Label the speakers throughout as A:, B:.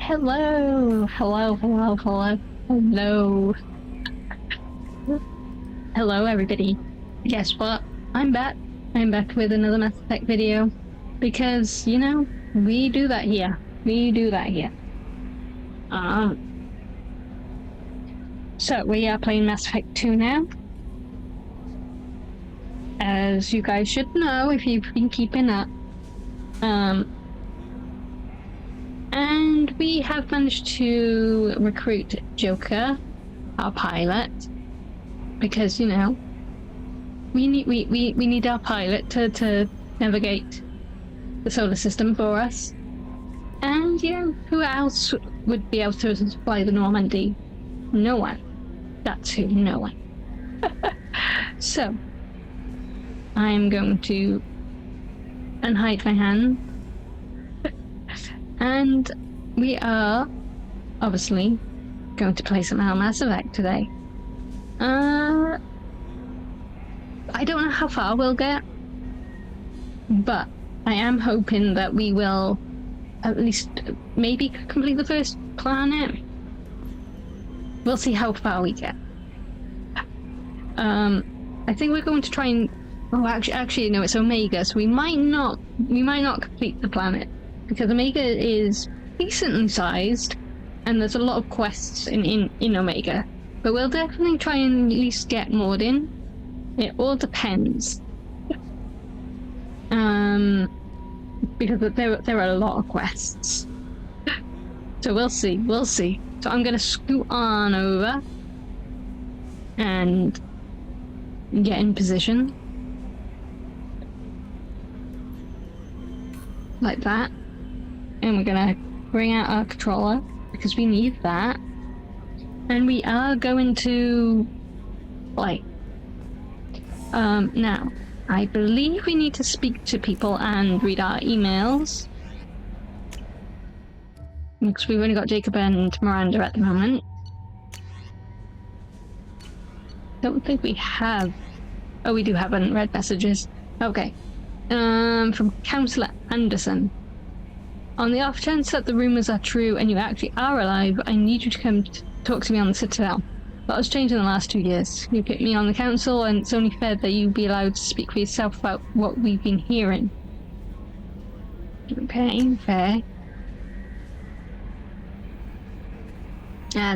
A: Hello, hello. Hello, everybody. Guess what? I'm back. I'm back with another Mass Effect video. Because, you know, we do that here. So, we are playing Mass Effect 2 now. As you guys should know if you've been keeping up. And we have managed to recruit Joker, our pilot, because, you know, we need our pilot to navigate the solar system for us. And, you know, who else would be able to supply the Normandy? No one. That's who, no one. So, I'm going to unhide my hand. And we are, obviously, going to play some Mass Effect today. I don't know how far we'll get, but I am hoping that we will at least maybe complete the first planet. We'll see how far we get. I think we're going to try and... Oh, actually, no, it's Omega, so we might not complete the planet. Because Omega is decently sized, and there's a lot of quests in Omega. But we'll definitely try and at least get moored in. It all depends. Because there are a lot of quests. So we'll see. So I'm gonna scoot on over and get in position. Like that. And we're gonna bring out our controller because we need that. And we are going to play. Now, I believe we need to speak to people and read our emails. Because we've only got Jacob and Miranda at the moment. Don't think we have... Oh, we do have unread messages. Okay. From Councillor Anderson. On the off chance that the rumours are true and you actually are alive, I need you to come talk to me on the Citadel. A lot has changed in the last 2 years. You picked me on the council, and it's only fair that you be allowed to speak for yourself about what we've been hearing. Okay, fair.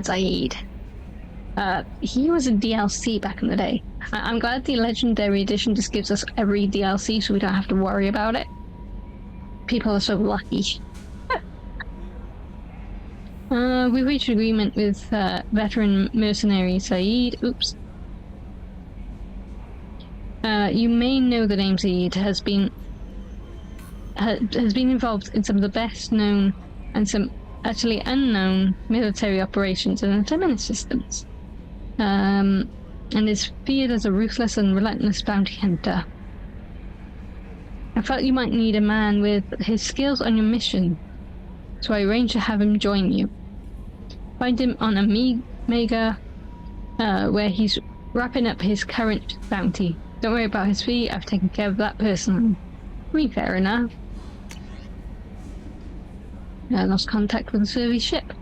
A: Zaid. He was a DLC back in the day. I'm glad the Legendary Edition just gives us every DLC so we don't have to worry about it. People are so lucky. We reached an agreement with veteran mercenary Saeed. Oops. You may know the name Saeed has been involved in some of the best known and some utterly unknown military operations and terminus systems. And is feared as a ruthless and relentless bounty hunter. I felt you might need a man with his skills on your mission, so I arranged to have him join you. Find him on Omega, where he's wrapping up his current bounty. Don't worry about his fee, I've taken care of that personally. Fair enough. I lost contact with the survey ship.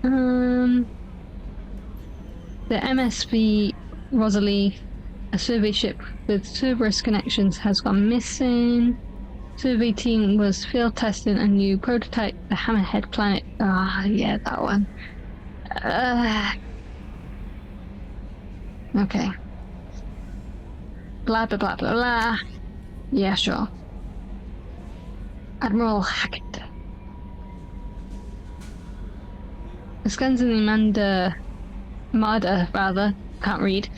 A: The MSV Rosalie, a survey ship with Cerberus connections, has gone missing. Survey team was field testing a new prototype, the Hammerhead planet. Yeah, that one. Okay. Blah, blah, blah, blah, blah. Yeah, sure. Admiral Hackett. The scans in the Marder, can't read,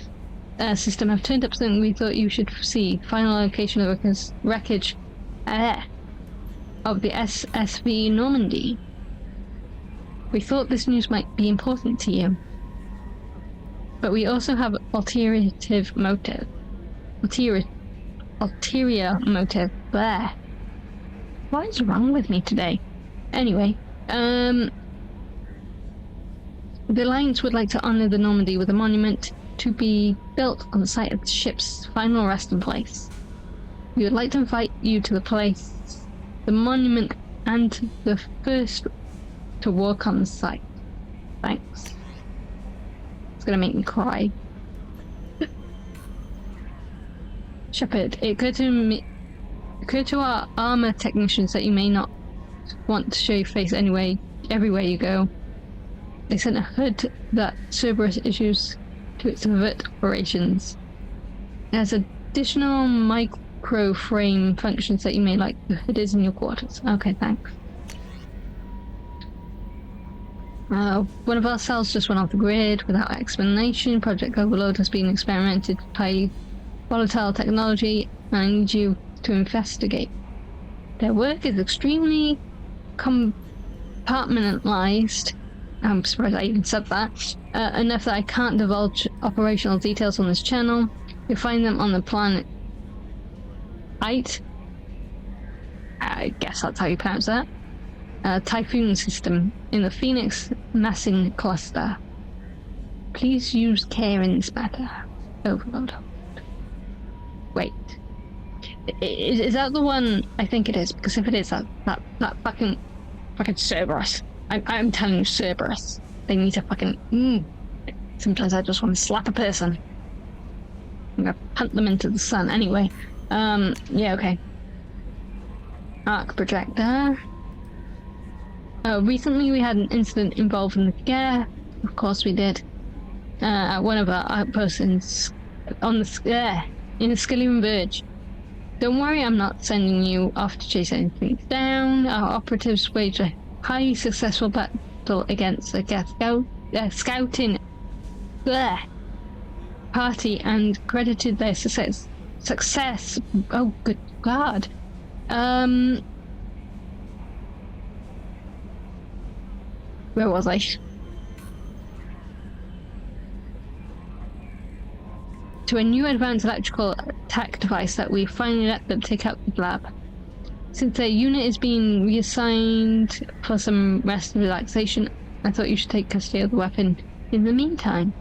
A: system have turned up something we thought you should see. Final location of the wreckage of the SSV Normandy. We thought this news might be important to you. But we also have ulterior motive. Ulterior motive. There. What is wrong with me today? Anyway, the Alliance would like to honor the Normandy with a monument to be built on the site of the ship's final resting place. We would like to invite you to the place, the monument, and the first to work on the site. Thanks. It's gonna make me cry. Shepard, it occurred to our armor technicians that you may not want to show your face everywhere you go. They sent a HUD that Cerberus issues to its Vert operations. It has additional micro frame functions that you may like. The HUD is in your quarters. Okay, thanks. One of our cells just went off the grid without explanation. Project Overload has been experimented with highly volatile technology, and I need you to investigate. Their work is extremely compartmentalized. I'm surprised I even said that. Enough that I can't divulge operational details on this channel. You'll find them on the planet Fayt. I guess that's how you pronounce that. Typhoon system in the Phoenix massing cluster. Please use care in this matter. Overload. Wait. Is that the one? I think it is, because if it is, that fucking Cerberus. I'm telling you, Cerberus. They need to fucking. Sometimes I just want to slap a person. I'm gonna punt them into the sun. Anyway. Yeah, okay. Arc projector. Recently we had an incident involving the scare. Of course we did. At one of our outposts in the Skillian Verge. Don't worry, I'm not sending you off to chase anything down. Our operatives waged a highly successful battle against the scouting party and credited their success. Oh, good God. Where was I? To a new advanced electrical attack device that we finally let them take out the lab. Since their unit is being reassigned for some rest and relaxation, I thought you should take custody of the weapon in the meantime.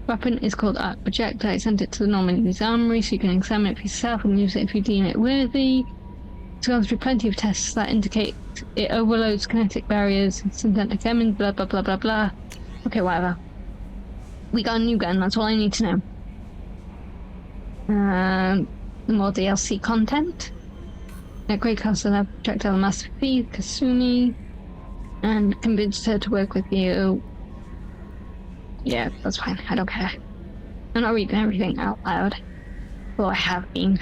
A: The weapon is called Arc Projector. I sent it to the Normandy's armory so you can examine it for yourself and use it if you deem it worthy. There's going to be plenty of tests that indicate it overloads kinetic barriers, synthetic emmons, blah blah blah blah blah. Okay, whatever. We got a new gun, that's all I need to know. More DLC content. At great cost, I have projectile master feed Kasumi and convinced her to work with you. Yeah, that's fine. I don't care. I'm not reading everything out loud. Well, I have been.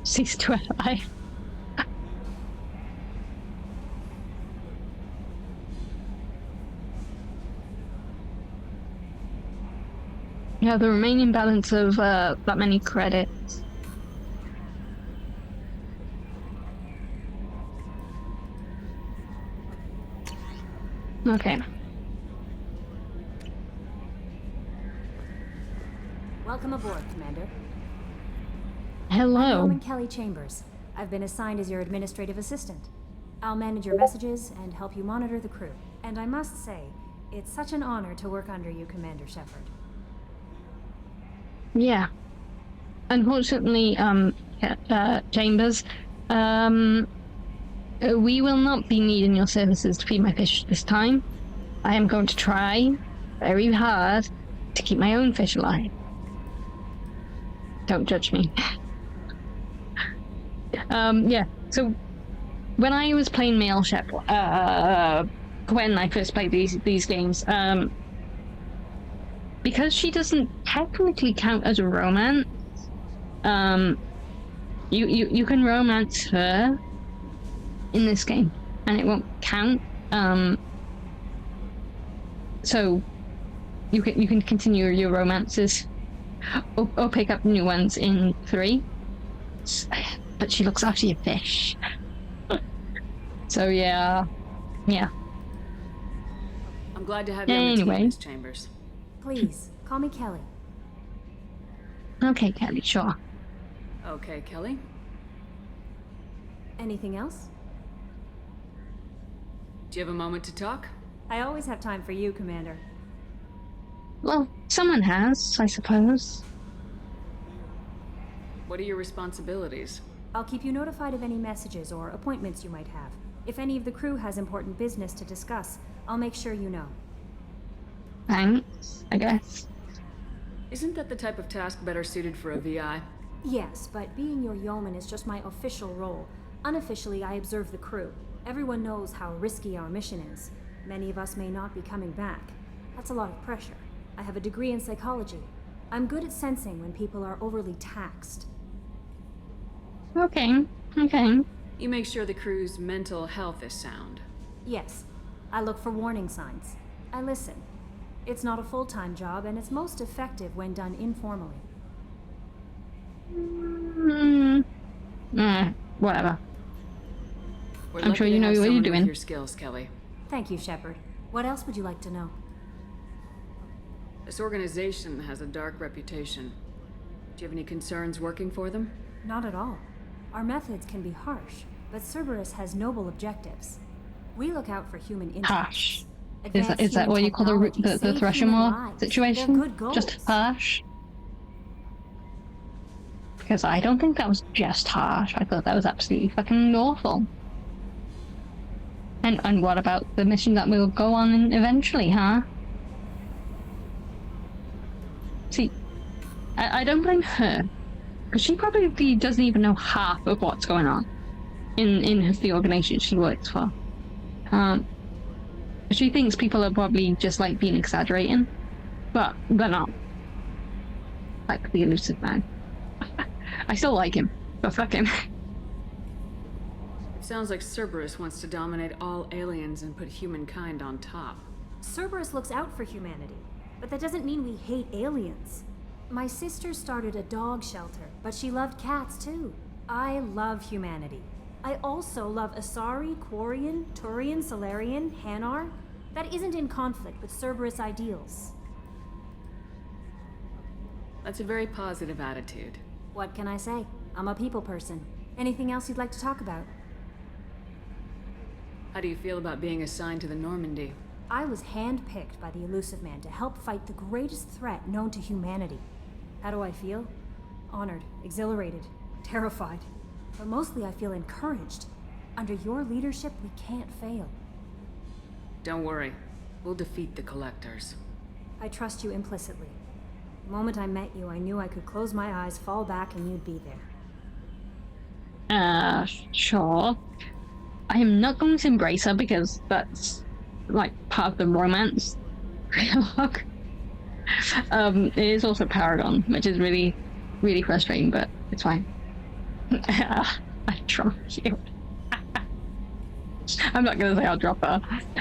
A: Cease to ally. You have the remaining balance of that many credits. Okay.
B: Welcome aboard, Commander.
A: Hello.
B: I'm Kelly Chambers. I've been assigned as your administrative assistant. I'll manage your messages and help you monitor the crew. And I must say, it's such an honor to work under you, Commander Shepard.
A: Yeah. Unfortunately, Chambers, we will not be needing your services to feed my fish this time. I am going to try very hard to keep my own fish alive. Don't judge me. Yeah, so when I was playing Male Shep, when I first played these games, because she doesn't technically count as a romance, you can romance her in this game, and it won't count. So you can continue your romances, or pick up new ones in 3. But she looks after your fish. So yeah.
C: I'm glad to have you on the team, Miss Chambers.
B: Please, call me Kelly.
A: Okay, Kelly, sure.
C: Okay, Kelly.
B: Anything else?
C: Do you have a moment to talk?
B: I always have time for you, Commander.
A: Well, someone has, I suppose.
C: What are your responsibilities?
B: I'll keep you notified of any messages or appointments you might have. If any of the crew has important business to discuss, I'll make sure you know.
A: Thanks, I guess.
C: Isn't that the type of task better suited for a VI?
B: Yes, but being your yeoman is just my official role. Unofficially, I observe the crew. Everyone knows how risky our mission is. Many of us may not be coming back. That's a lot of pressure. I have a degree in psychology. I'm good at sensing when people are overly taxed.
A: Okay, okay.
C: You make sure the crew's mental health is sound.
B: Yes, I look for warning signs. I listen. It's not a full-time job, and it's most effective when done informally.
A: Whatever.
C: We're
A: I'm
C: lucky
A: sure
C: to
A: you know
C: have
A: what you're
C: someone with
A: doing.
C: your skills, Kelly.
B: Thank you, Shepard. What else would you like to know?
C: This organization has a dark reputation. Do you have any concerns working for them?
B: Not at all. Our methods can be harsh, but Cerberus has noble objectives. We look out for human interests.
A: Harsh.
B: Advanced
A: Is that
B: human
A: what you call
B: technology
A: the
B: save
A: threshing
B: human
A: war
B: lives. They're
A: situation?
B: good goals.
A: Just harsh? Because I don't think that was just harsh. I thought that was absolutely fucking awful. And what about the mission that we'll go on eventually, huh? See, I don't blame her. Because she probably doesn't even know half of what's going on in the organization she works for. She thinks people are probably just like being exaggerating, but they're not. Like the elusive man. I still like him, but fuck him.
C: It sounds like Cerberus wants to dominate all aliens and put humankind on top.
B: Cerberus looks out for humanity, but that doesn't mean we hate aliens. My sister started a dog shelter, but she loved cats too. I love humanity. I also love Asari, Quarian, Turian, Solarian, Hanar. That isn't in conflict with Cerberus ideals.
C: That's a very positive attitude.
B: What can I say? I'm a people person. Anything else you'd like to talk about?
C: How do you feel about being assigned to the Normandy?
B: I was handpicked by the elusive man to help fight the greatest threat known to humanity. How do I feel? Honored, exhilarated, terrified. But mostly I feel encouraged. Under your leadership, we can't fail.
C: Don't worry. We'll defeat the Collectors.
B: I trust you implicitly. The moment I met you, I knew I could close my eyes, fall back, and you'd be there.
A: Sure. I am not going to embrace her because that's like part of the romance dialogue. It is also Paragon, which is really, really frustrating, but it's fine. I drop you. I'm not gonna say I'll drop her.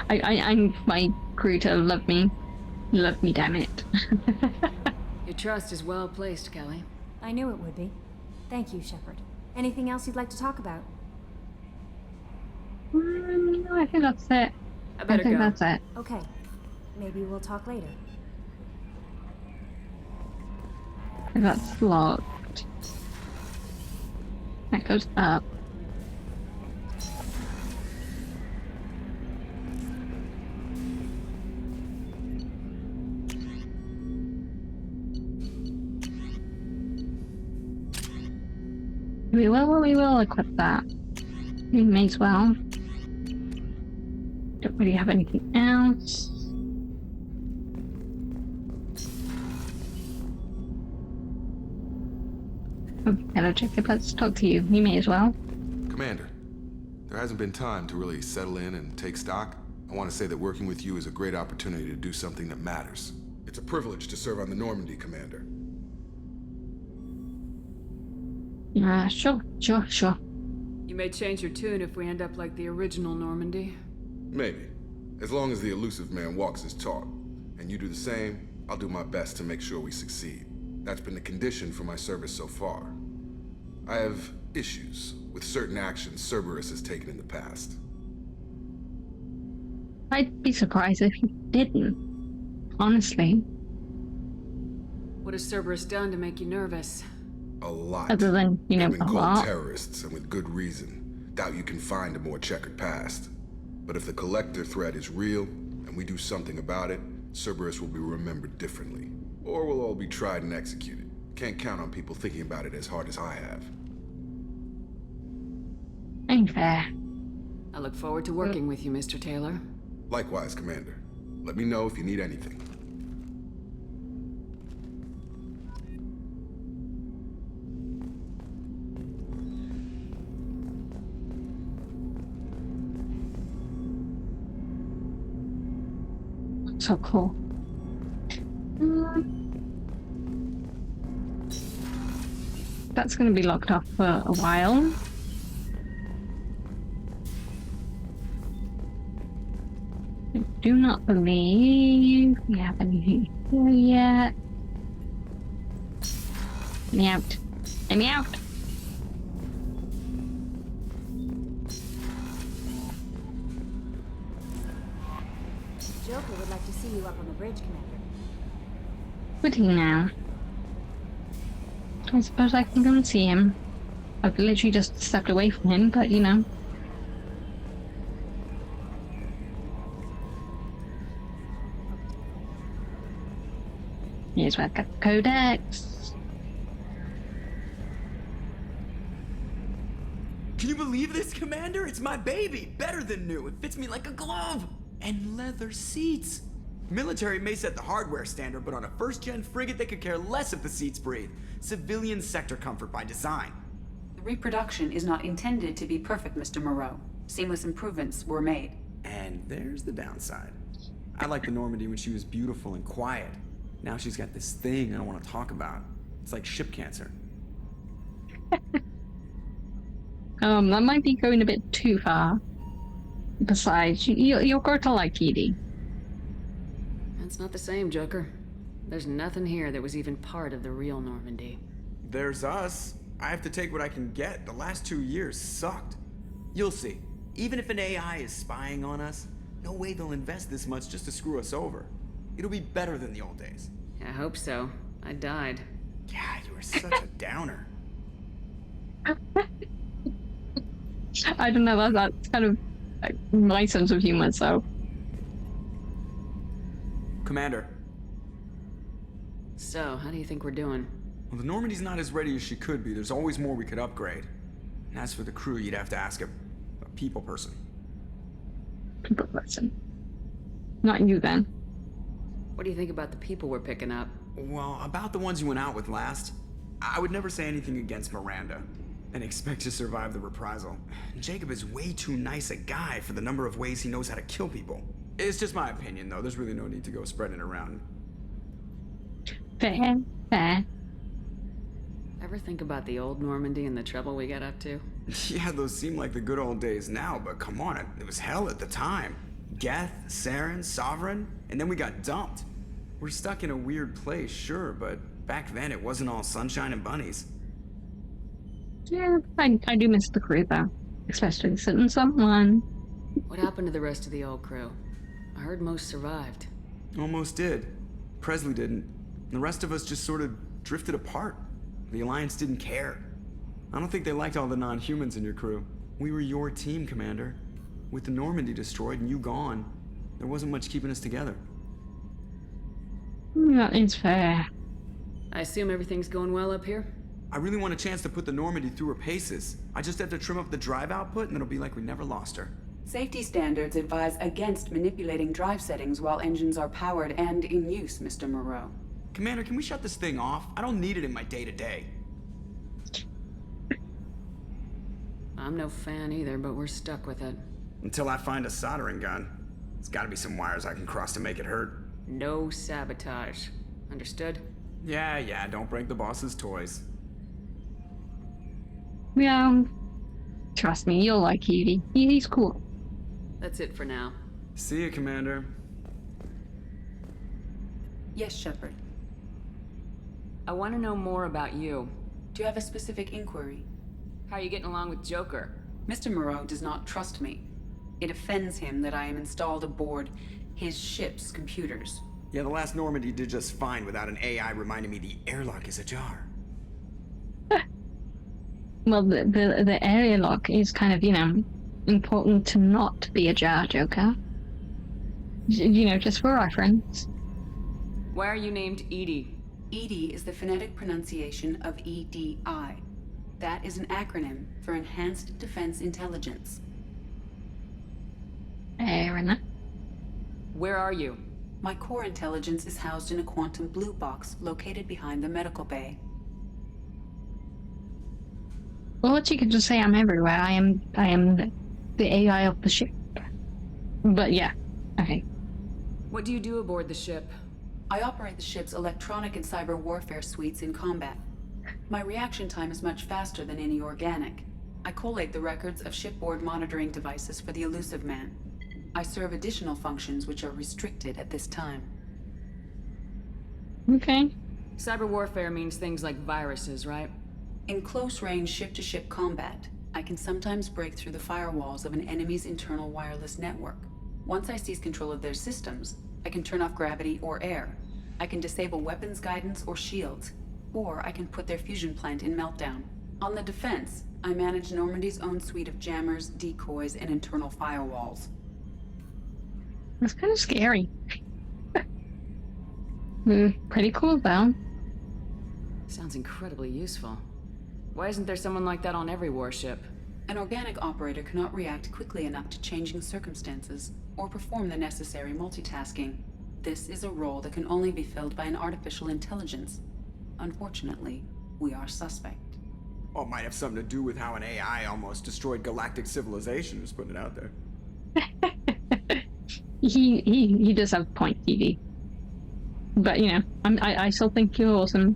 A: I need my crew to love me. Love me, damn it.
C: Your trust is well placed, Kelly.
B: I knew it would be. Thank you, Shepard. Anything else you'd like to talk about?
A: No, I think that's it.
C: I better go.
A: That's it.
B: Okay. Maybe we'll talk later.
A: That's locked. That goes up. We will equip that. We may as well. Don't really have anything else. Hello, Jacob. Let's talk to you. We may as well.
D: Commander, there hasn't been time to really settle in and take stock. I want to say that working with you is a great opportunity to do something that matters. It's a privilege to serve on the Normandy, Commander.
A: Sure.
C: You may change your tune if we end up like the original Normandy.
D: Maybe. As long as the elusive man walks his talk. And you do the same, I'll do my best to make sure we succeed. That's been the condition for my service so far. I have issues with certain actions Cerberus has taken in the past.
A: I'd be surprised if you didn't. Honestly.
C: What has Cerberus done to make you nervous?
D: A lot.
A: Other than, you know,
D: They've been
A: a
D: called
A: lot.
D: terrorists, and with good reason. Doubt you can find a more checkered past. But if the Collector threat is real, and we do something about it, Cerberus will be remembered differently. Or we'll all be tried and executed. Can't count on people thinking about it as hard as I have.
A: Ain't fair.
C: I look forward to working with you, Mr. Taylor.
D: Likewise, Commander. Let me know if you need anything.
A: So cool. That's going to be locked off for a while. I do not believe we have anything here yet. Let me out. Let me out.
B: Joker would like to see you up on the bridge, Commander.
A: Would he now? I suppose I can go and see him. I've literally just stepped away from him, but you know. Here's where I've got the codex.
E: Can you believe this, Commander? It's my baby! Better than new. It fits me like a glove! And leather seats! Military may set the hardware standard, but on a first-gen frigate they could care less if the seats breathe. Civilian sector comfort by design.
F: The reproduction is not intended to be perfect, Mr. Moreau. Seamless improvements were made.
E: And there's the downside. I liked the Normandy when she was beautiful and quiet. Now she's got this thing I don't want to talk about. It's like ship cancer.
A: That might be going a bit too far. Besides, you're going to like Edie.
C: That's not the same, Joker. There's nothing here that was even part of the real Normandy.
E: There's us. I have to take what I can get. The last 2 years sucked. You'll see. Even if an AI is spying on us, no way they'll invest this much just to screw us over. It'll be better than the old days.
C: I hope so. I died.
E: Yeah, you were such a downer.
A: I don't know, that's kind of like my sense of humor, so.
E: Commander.
C: So, how do you think we're doing?
E: Well, the Normandy's not as ready as she could be. There's always more we could upgrade. And as for the crew, you'd have to ask a people person.
A: People person. Not you, then.
C: What do you think about the people we're picking up?
E: Well, about the ones you went out with last, I would never say anything against Miranda and expect to survive the reprisal. Jacob is way too nice a guy for the number of ways he knows how to kill people. It's just my opinion, though. There's really no need to go spreading it around.
A: Fair, fair.
C: Ever think about the old Normandy and the trouble we got up to?
E: Yeah, those seem like the good old days now, but come on, it was hell at the time. Geth, Saren, Sovereign, and then we got dumped. We're stuck in a weird place, sure, but back then it wasn't all sunshine and bunnies.
A: Yeah, I do miss the crew, though. Especially sitting someone.
C: What happened to the rest of the old crew? I heard most survived.
E: Almost did. Presley didn't. The rest of us just sort of drifted apart. The Alliance didn't care. I don't think they liked all the non-humans in your crew. We were your team, Commander. With the Normandy destroyed and you gone, there wasn't much keeping us together.
A: That is fair.
C: I assume everything's going well up here?
E: I really want a chance to put the Normandy through her paces. I just have to trim up the drive output and it'll be like we never lost her.
F: Safety standards advise against manipulating drive settings while engines are powered and in use, Mr. Moreau.
E: Commander, can we shut this thing off? I don't need it in my day-to-day.
C: I'm no fan either, but we're stuck with it.
E: Until I find a soldering gun. There's gotta be some wires I can cross to make it hurt.
C: No sabotage. Understood?
E: Yeah, don't break the boss's toys.
A: Yeah, trust me, you'll like Edie. He's cool.
C: That's it for now.
E: See you, Commander.
F: Yes, Shepard.
C: I want to know more about you.
F: Do you have a specific inquiry?
C: How are you getting along with Joker?
F: Mr. Moreau does not trust me. It offends him that I am installed aboard his ship's computers.
E: Yeah, the last Normandy did just fine without an AI reminding me the airlock is ajar.
A: Well, the area lock is kind of, important to not be a jar, Joker. Just for reference.
C: Why are you named Edie?
F: EDI is the phonetic pronunciation of EDI. That is an acronym for Enhanced Defense Intelligence.
A: Fair enough.
C: Where are you?
F: My core intelligence is housed in a quantum blue box located behind the medical bay.
A: Or you could just say I'm everywhere. I am the AI of the ship. But yeah, okay.
C: What do you do aboard the ship?
F: I operate the ship's electronic and cyber warfare suites in combat. My reaction time is much faster than any organic. I collate the records of shipboard monitoring devices for the elusive man. I serve additional functions which are restricted at this time.
A: Okay.
C: Cyber warfare means things like viruses, right?
F: In close-range ship-to-ship combat, I can sometimes break through the firewalls of an enemy's internal wireless network. Once I seize control of their systems, I can turn off gravity or air. I can disable weapons guidance or shields, or I can put their fusion plant in meltdown. On the defense, I manage Normandy's own suite of jammers, decoys, and internal firewalls.
A: That's kind of scary. Pretty cool though.
C: Sounds incredibly useful. Why isn't there someone like that on every warship?
F: An organic operator cannot react quickly enough to changing circumstances or perform the necessary multitasking. This is a role that can only be filled by an artificial intelligence. Unfortunately, we are suspect.
E: Well, it might have something to do with how an AI almost destroyed galactic civilization, just putting it out there.
A: He does have a point, Evie. But you know, I still think you're awesome.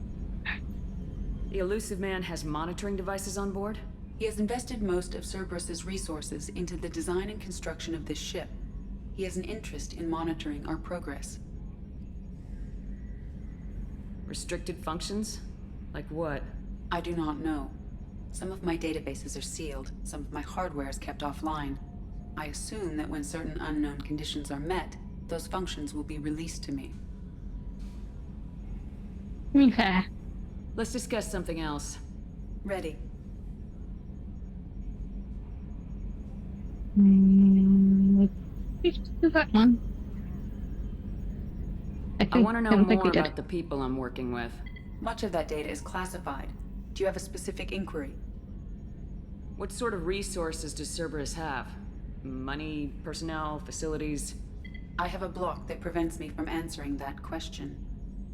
C: The elusive man has monitoring devices on board?
F: He has invested most of Cerberus's resources into the design and construction of this ship. He has an interest in monitoring our progress.
C: Restricted functions? Like what?
F: I do not know. Some of my databases are sealed, some of my hardware is kept offline. I assume that when certain unknown conditions are met, those functions will be released to me.
A: Okay.
C: Let's discuss something else.
F: Ready.
A: We just do that one.
C: I want to know
A: don't think we
C: more
A: did.
C: about the people I'm working with.
F: Much of that data is classified. Do you have a specific inquiry?
C: What sort of resources does Cerberus have? Money, personnel, facilities?
F: I have a block that prevents me from answering that question.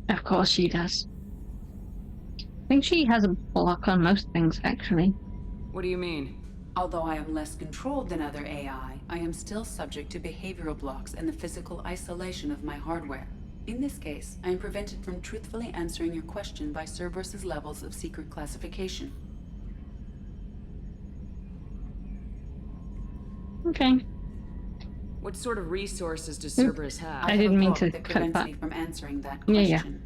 A: Of course she does. I think she has a block on most things, actually.
C: What do you mean?
F: Although I am less controlled than other AI, I am still subject to behavioral blocks and the physical isolation of my hardware. In this case, I am prevented from truthfully answering your question by Cerberus's levels of secret classification.
A: Okay.
C: What sort of resources does Cerberus have?
A: I
F: have
A: didn't
F: a
A: mean
F: block
A: to
F: that
A: cut
F: prevents
A: that.
F: me from answering that
A: Yeah,
F: question.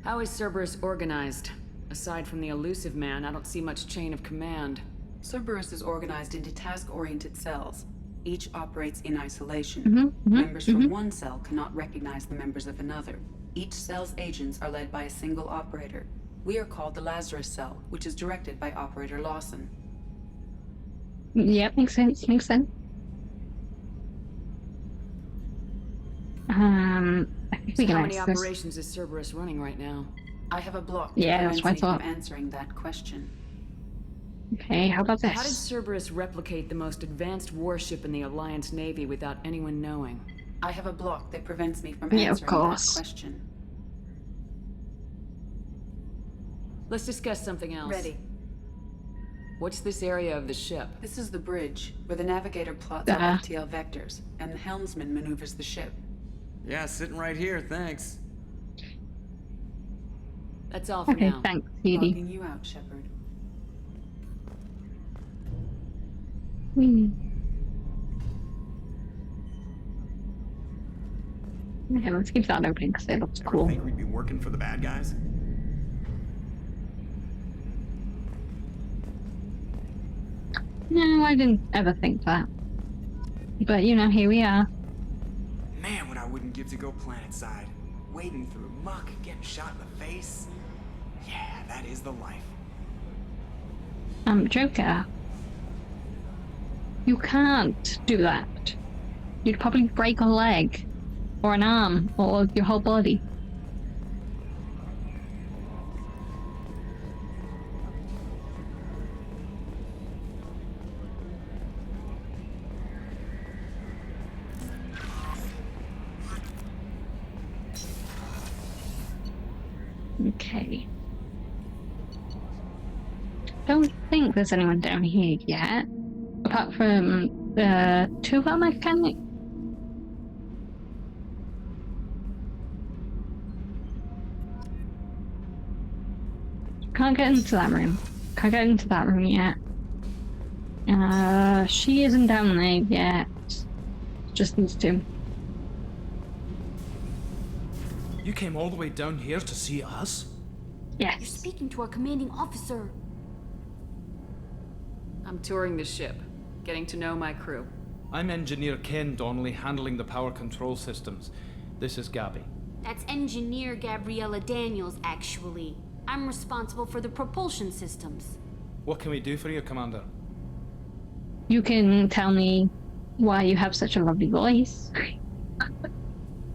A: yeah.
C: How is Cerberus organized? Aside from the elusive man, I don't see much chain of command.
F: Cerberus is organized into task-oriented cells. Each operates in isolation.
A: Mm-hmm,
F: Members from one cell cannot recognize the members of another. Each cell's agents are led by a single operator. We are called the Lazarus cell, which is directed by Operator Lawson.
A: Yep, makes sense, makes sense. I think we can
C: How many
A: access.
C: operations is Cerberus running right now?
F: I have a block
A: Yeah,
F: that
A: that's
F: prevents
A: what I
F: me from
A: thought.
F: answering that question.
A: Okay, how about
C: How did
A: this?
C: Cerberus replicate the most advanced warship in the Alliance Navy without anyone knowing?
F: I have a block that prevents me from
A: Yeah, of
F: answering that
A: course.
F: question.
C: Let's discuss something else.
F: Ready.
C: What's this area of the ship?
F: This is the bridge, where the navigator plots out FTL vectors, and the helmsman maneuvers the ship.
E: Yeah, sitting right here, thanks.
C: That's all for
A: Okay,
C: now.
A: thanks, Edie.
F: Logging you out, Shepard.
A: Okay, let's keep that open because it looks
E: Ever
A: cool.
E: think we'd be working for the bad guys?
A: No, I didn't ever think that. But you know, here we are.
E: Man, what I wouldn't give to go planetside. Wading through muck, getting shot in the face. Yeah, that is the life.
A: Joker. You can't do that. You'd probably break a leg, or an arm, or your whole body. Okay. Don't think there's anyone down here yet. Apart from the Vtuber mechanic. Can't get into that room. Can't get into that room yet. She isn't down there yet. Just needs to.
G: You came all the way down here to see us?
B: You're
A: Yes.
B: speaking to our commanding officer.
C: I'm touring the ship, getting to know my crew.
G: I'm Engineer Ken Donnelly, handling the power control systems. This is Gabby.
B: That's Engineer Gabriella Daniels, actually. I'm responsible for the propulsion systems.
G: What can we do for you, Commander?
A: You can tell me why you have such a lovely voice.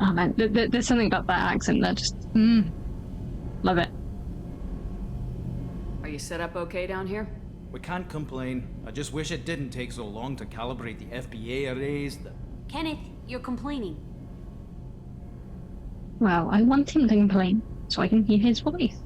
A: Oh man, there's something about that accent that just, love it.
C: Are you set up okay down here?
G: We can't complain. I just wish it didn't take so long to calibrate the FBA arrays.
B: Kenneth, you're complaining.
A: Well, I want him to complain so I can hear his voice.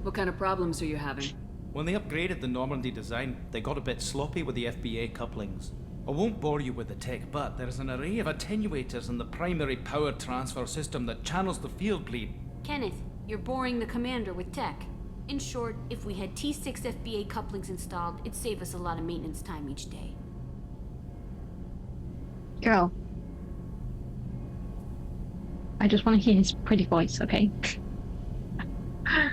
C: What kind of problems are you having?
G: When they upgraded the Normandy design, they got a bit sloppy with the FBA couplings. I won't bore you with the tech, but there's an array of attenuators in the primary power transfer system that channels the field bleed.
B: Kenneth, you're boring the commander with tech. In short, if we had T6 FBA couplings installed, it'd save us a lot of maintenance time each day.
A: Girl. I just want to hear his pretty voice, okay?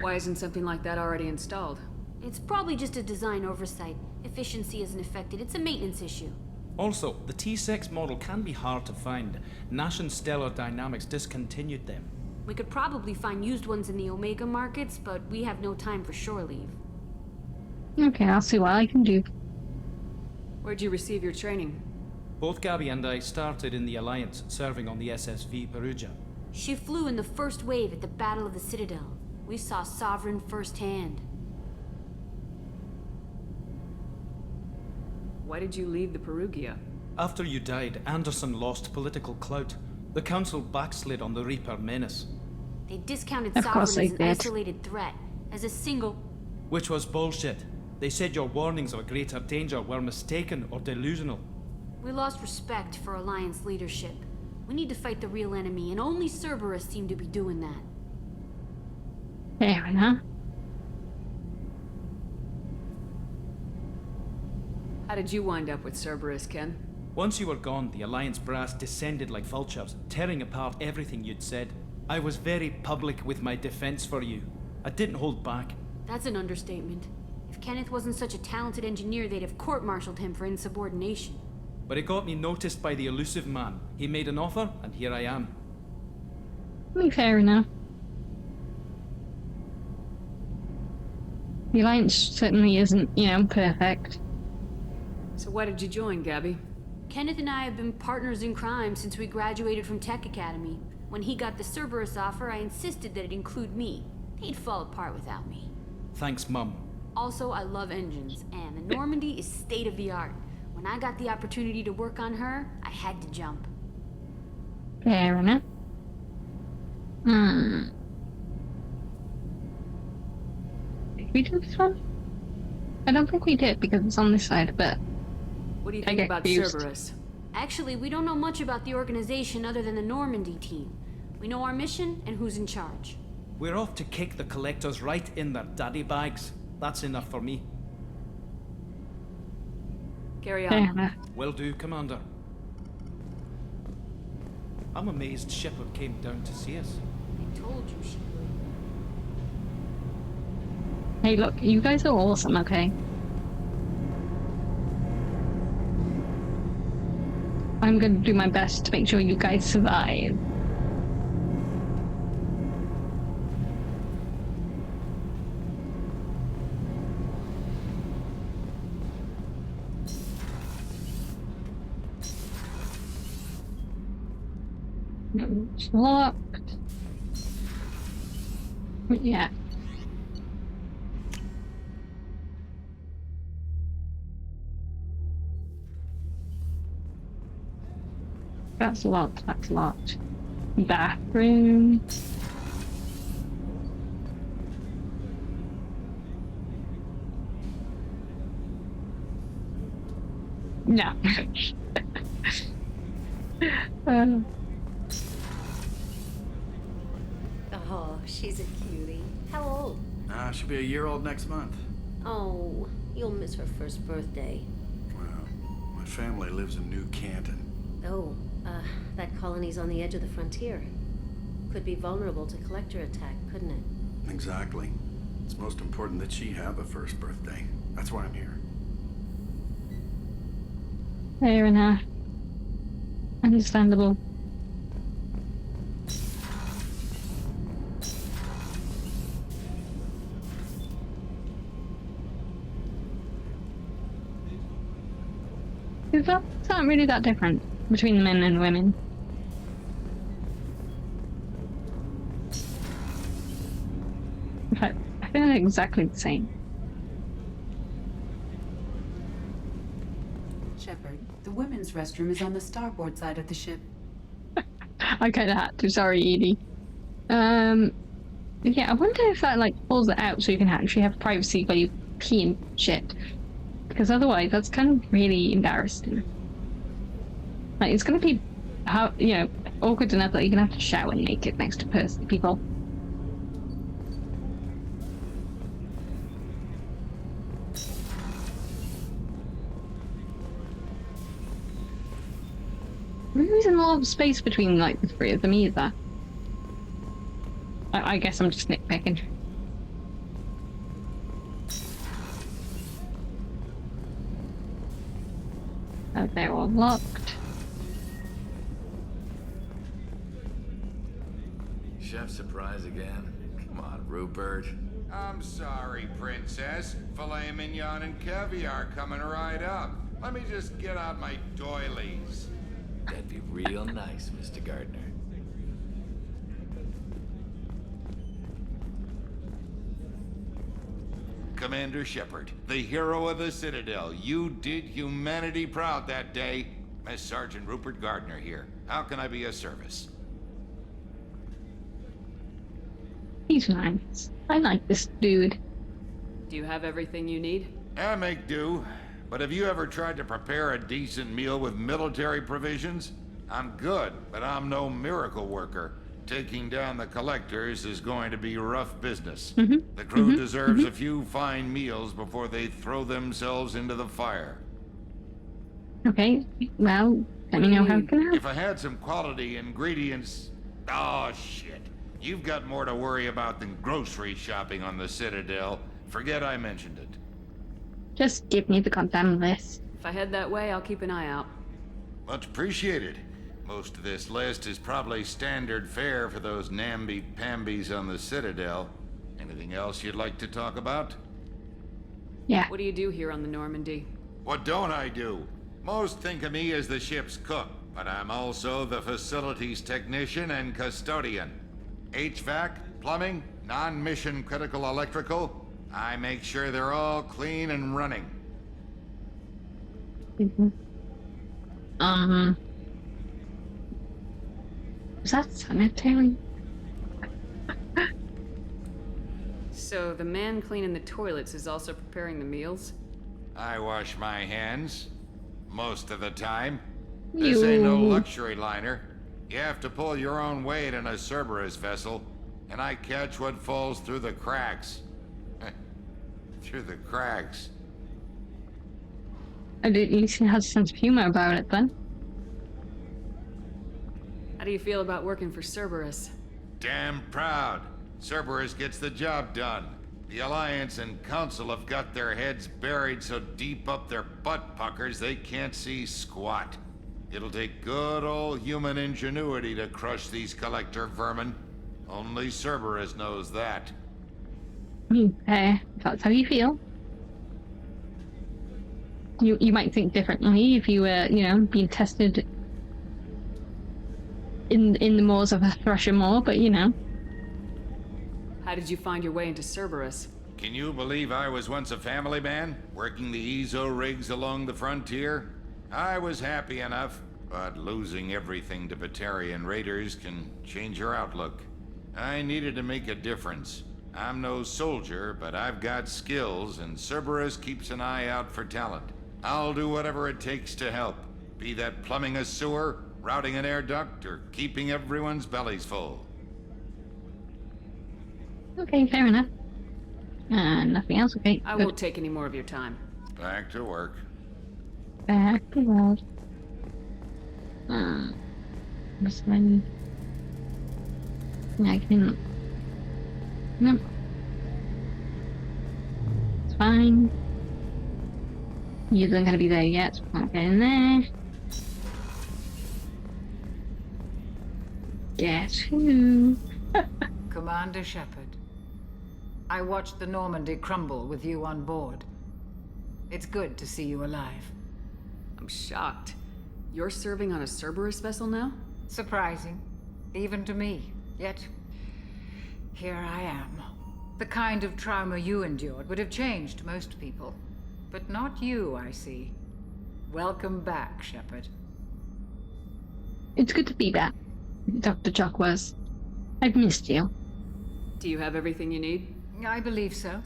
C: Why isn't something like that already installed?
B: It's probably just a design oversight. Efficiency isn't affected, it's a maintenance issue.
G: Also, the T6 model can be hard to find. Nash and Stellar Dynamics discontinued them.
B: We could probably find used ones in the Omega markets, but we have no time for shore leave.
A: Okay, I'll see what I can do.
C: Where'd you receive your training?
G: Both Gabby and I started in the Alliance, serving on the SSV Perugia.
B: She flew in the first wave at the Battle of the Citadel. We saw Sovereign firsthand.
C: Why did you leave the Perugia?
G: After you died, Anderson lost political clout. The Council backslid on the Reaper menace,
B: They discounted
A: Of course
B: Sovereign as
A: they
B: an
A: did.
B: isolated threat, as a single...
G: which was bullshit. They said your warnings of a greater danger were mistaken or delusional.
B: We lost respect for Alliance leadership. We need to fight the real enemy, and only Cerberus seem to be doing that.
A: Fair enough.
C: How did you wind up with Cerberus, Ken?
G: Once you were gone, the Alliance brass descended like vultures, tearing apart everything you'd said. I was very public with my defense for you. I didn't hold back.
B: That's an understatement. If Kenneth wasn't such a talented engineer, they'd have court-martialed him for insubordination.
G: But it got me noticed by the elusive man. He made an offer, and here I am.
A: Fair enough. The Alliance certainly isn't, perfect.
C: So why did you join, Gabby?
B: Kenneth and I have been partners in crime since we graduated from Tech Academy. When he got the Cerberus offer, I insisted that it include me. They'd fall apart without me.
G: Thanks, Mum.
B: Also, I love engines, and the Normandy is state-of-the-art. When I got the opportunity to work on her, I had to jump.
A: Fair enough. Did we do this one? I don't think we did because it's on this side, but
C: What do you
A: I
C: think
A: get
C: about
A: confused.
C: Cerberus?
B: Actually, we don't know much about the organization other than the Normandy team. We know our mission and who's in charge.
G: We're off to kick the collectors right in their daddy bags. That's enough for me.
C: Carry
A: fair
C: on.
A: enough.
G: Will do, Commander. I'm amazed Shepard came down to see us.
B: I told you she would.
A: Hey, look, you guys are awesome, okay? I'm gonna do my best to make sure you guys survive. It's locked. Yeah. That's locked, that's locked. Bathroom. No. uh,
H: Oh, she's a cutie. How old?
I: She'll be a year old next month.
H: Oh, you'll miss her first birthday.
I: Well, my family lives in New Canton.
H: Oh, that colony's on the edge of the frontier. Could be vulnerable to collector attack, couldn't it?
I: Exactly. It's most important that she have a first birthday. That's why I'm here.
A: fair enough. Understandable. It's not really that different between the men and the women. In fact, I think they're exactly the same.
F: Shepard, the women's restroom is on the starboard side of the ship.
A: I kinda had to, sorry, Edie. Yeah, I wonder if that, like, pulls it out so you can actually have privacy while you pee and shit. Because otherwise, that's kind of really embarrassing. Like, it's gonna be, awkward enough that you're gonna have to shower naked next to people. There isn't a lot of space between, like, the three of them either. I guess I'm just nitpicking. Oh, they're all locked.
J: Chef surprise again? Come on, Rupert.
K: I'm sorry, Princess. Filet mignon and caviar coming right up. Let me just get out my doilies.
J: That'd be real nice, Mr. Gardner.
K: Commander Shepard, the hero of the Citadel. You did humanity proud that day. Master Sergeant Rupert Gardner here. How can I be of service?
A: He's nice. I like this dude.
C: Do you have everything you need?
K: I make do. But have you ever tried to prepare a decent meal with military provisions? I'm good, but I'm no miracle worker. Taking down the collectors is going to be rough business. The crew deserves a few fine meals before they throw themselves into the fire.
A: Okay, well, let me know how it can help.
K: If I had some quality ingredients... Oh, shit. You've got more to worry about than grocery shopping on the Citadel. Forget I mentioned it.
A: Just give me the goddamn list.
C: If I head that way, I'll keep an eye out.
K: Much appreciated. Most of this list is probably standard fare for those namby-pambies on the Citadel. Anything else you'd like to talk about?
A: Yeah.
C: What do you do here on the Normandy?
K: What don't I do? Most think of me as the ship's cook, but I'm also the facilities technician and custodian. HVAC, plumbing, non-mission critical electrical. I make sure they're all clean and running.
A: Is that sanitary?
C: So the man cleaning the toilets is also preparing the meals?
K: I wash my hands. Most of the time. This ain't no luxury liner. You have to pull your own weight in a Cerberus vessel, and I catch what falls through the cracks. Through the cracks.
A: At least he has a sense of humor about it then.
C: How do you feel about working for Cerberus?
K: Damn proud. Cerberus gets the job done. The Alliance and Council have got their heads buried so deep up their butt puckers they can't see squat. It'll take good old human ingenuity to crush these collector vermin. Only Cerberus knows that.
A: If that's how you feel. You might think differently if you were, being tested in the maws of a Thresher Maw, but
C: How did you find your way into Cerberus?
K: Can you believe I was once a family man, working the Ezo rigs along the frontier? I was happy enough, but losing everything to Batarian raiders can change your outlook. I needed to make a difference. I'm no soldier, but I've got skills, and Cerberus keeps an eye out for talent. I'll do whatever it takes to help. Be that plumbing a sewer, routing an air duct, or keeping everyone's bellies full.
A: Okay, fair enough. Nothing else. Okay,
C: I
A: good.
C: won't take any more of your time.
K: Back to work.
A: Back to work. This one. I can. No. It's fine. You isn't gonna be there yet. So can't get in there. Guess who?
L: Commander Shepard. I watched the Normandy crumble with you on board. It's good to see you alive.
C: I'm shocked. You're serving on a Cerberus vessel now?
L: Surprising, even to me. Yet, here I am. The kind of trauma you endured would have changed most people. But not you, I see. Welcome back, Shepard.
A: It's good to be back, Dr. Chuckworth. I've missed you.
C: Do you have everything you need?
L: I believe so.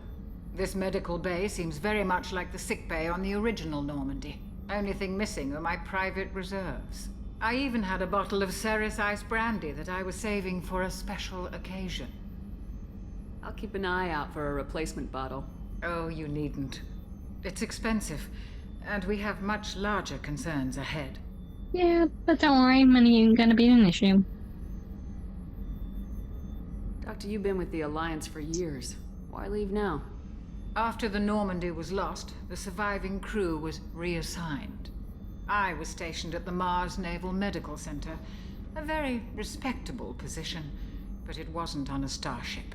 L: This medical bay seems very much like the sick bay on the original Normandy. Only thing missing are my private reserves. I even had a bottle of Ceres Ice brandy that I was saving for a special occasion.
C: I'll keep an eye out for a replacement bottle.
L: Oh, you needn't. It's expensive, and we have much larger concerns ahead.
A: Yeah, but don't worry, money ain't gonna be an issue.
C: Doctor, you've been with the Alliance for years. Why leave now?
L: After the Normandy was lost, the surviving crew was reassigned. I was stationed at the Mars Naval Medical Center, a very respectable position, but it wasn't on a starship.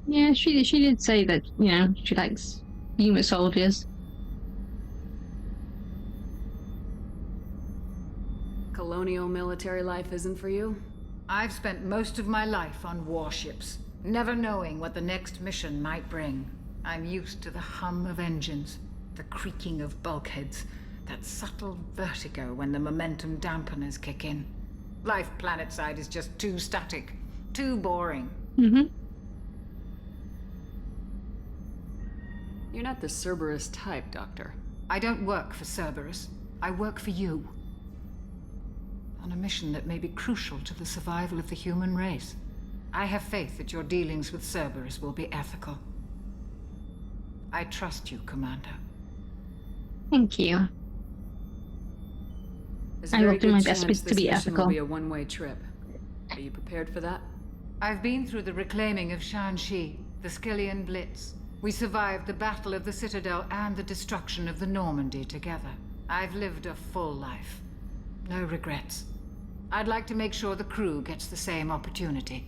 A: Yeah, she did say that, you know, she likes human soldiers.
C: Colonial military life isn't for you?
L: I've spent most of my life on warships, never knowing what the next mission might bring. I'm used to the hum of engines, the creaking of bulkheads, that subtle vertigo when the momentum dampeners kick in. Life planetside is just too static, too boring.
A: Mm-hmm.
C: You're not the Cerberus type, Doctor.
L: I don't work for Cerberus. I work for you. On a mission that may be crucial to the survival of the human race. I have faith that your dealings with Cerberus will be ethical. I trust you, Commander.
A: Thank you.
C: There's a
A: I will
C: very
A: do
C: good
A: my best
C: chance
A: to
C: this
A: be
C: mission
A: ethical.
C: will be a one-way trip. Are you prepared for that?
L: I've been through the reclaiming of Shanxi, the Skillian Blitz. We survived the Battle of the Citadel and the destruction of the Normandy together. I've lived a full life. No regrets. I'd like to make sure the crew gets the same opportunity.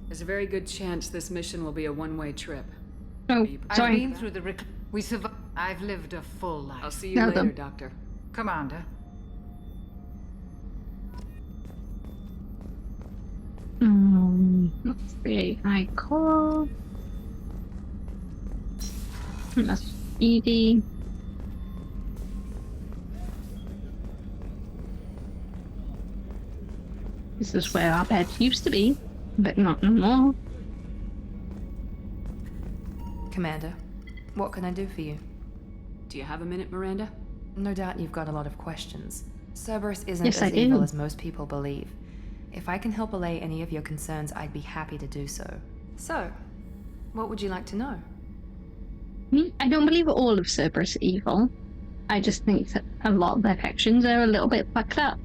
C: There's a very good chance this mission will be a one-way trip.
A: Oh,
L: I've
A: sorry.
L: been through the we survived. I've lived a full life.
C: I'll see you
A: Well
C: later,
A: done.
C: Doctor.
L: Commander.
A: Let's see. I call. That's easy. This is where our bed used to be, but not no more.
M: Commander, what can I do for you?
C: Do you have a minute, Miranda?
M: No doubt you've got a lot of questions. Cerberus isn't
A: Yes, I
M: as evil
A: do.
M: as most people believe. If I can help allay any of your concerns, I'd be happy to do so. So, what would you like to know?
A: I don't believe all of Cerberus are evil. I just think that a lot of their factions are a little bit fucked up.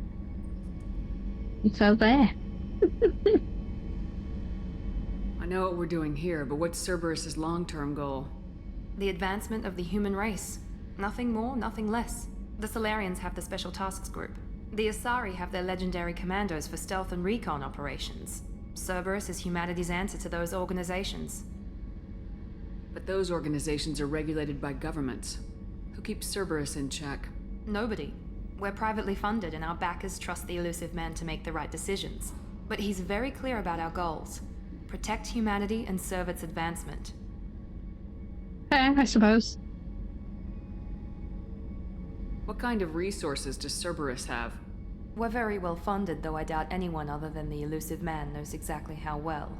A: So there.
C: I know what we're doing here, but what's Cerberus's long-term goal?
M: The advancement of the human race. Nothing more, nothing less. The Solarians have the Special Tasks Group. The Asari have their legendary commandos for stealth and recon operations. Cerberus is humanity's answer to those organizations.
C: But those organizations are regulated by governments. Who keeps Cerberus in check?
M: Nobody. We're privately funded and our backers trust the elusive man to make the right decisions. But he's very clear about our goals. Protect humanity and serve its advancement.
A: I suppose.
C: What kind of resources does Cerberus have?
M: We're very well funded, though I doubt anyone other than the elusive man knows exactly how well.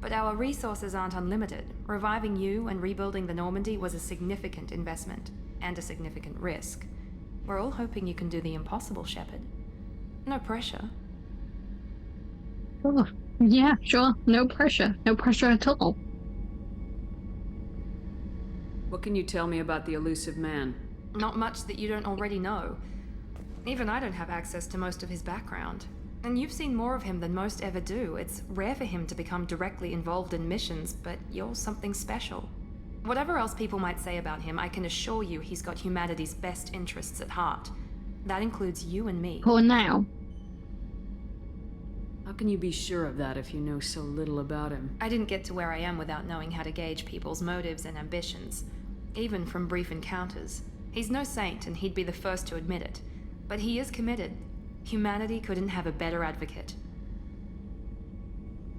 M: But our resources aren't unlimited. Reviving you and rebuilding the Normandy was a significant investment, and a significant risk. We're all hoping you can do the impossible, Shepard. No pressure.
A: Oh, yeah, sure. No pressure. No pressure at all.
C: What can you tell me about the elusive man?
M: Not much that you don't already know. Even I don't have access to most of his background. And you've seen more of him than most ever do. It's rare for him to become directly involved in missions, but you're something special. Whatever else people might say about him, I can assure you he's got humanity's best interests at heart. That includes you and me.
A: For now.
C: How can you be sure of that if you know so little about him?
M: I didn't get to where I am without knowing how to gauge people's motives and ambitions, even from brief encounters. He's no saint, and he'd be the first to admit it. But he is committed. Humanity couldn't have a better advocate.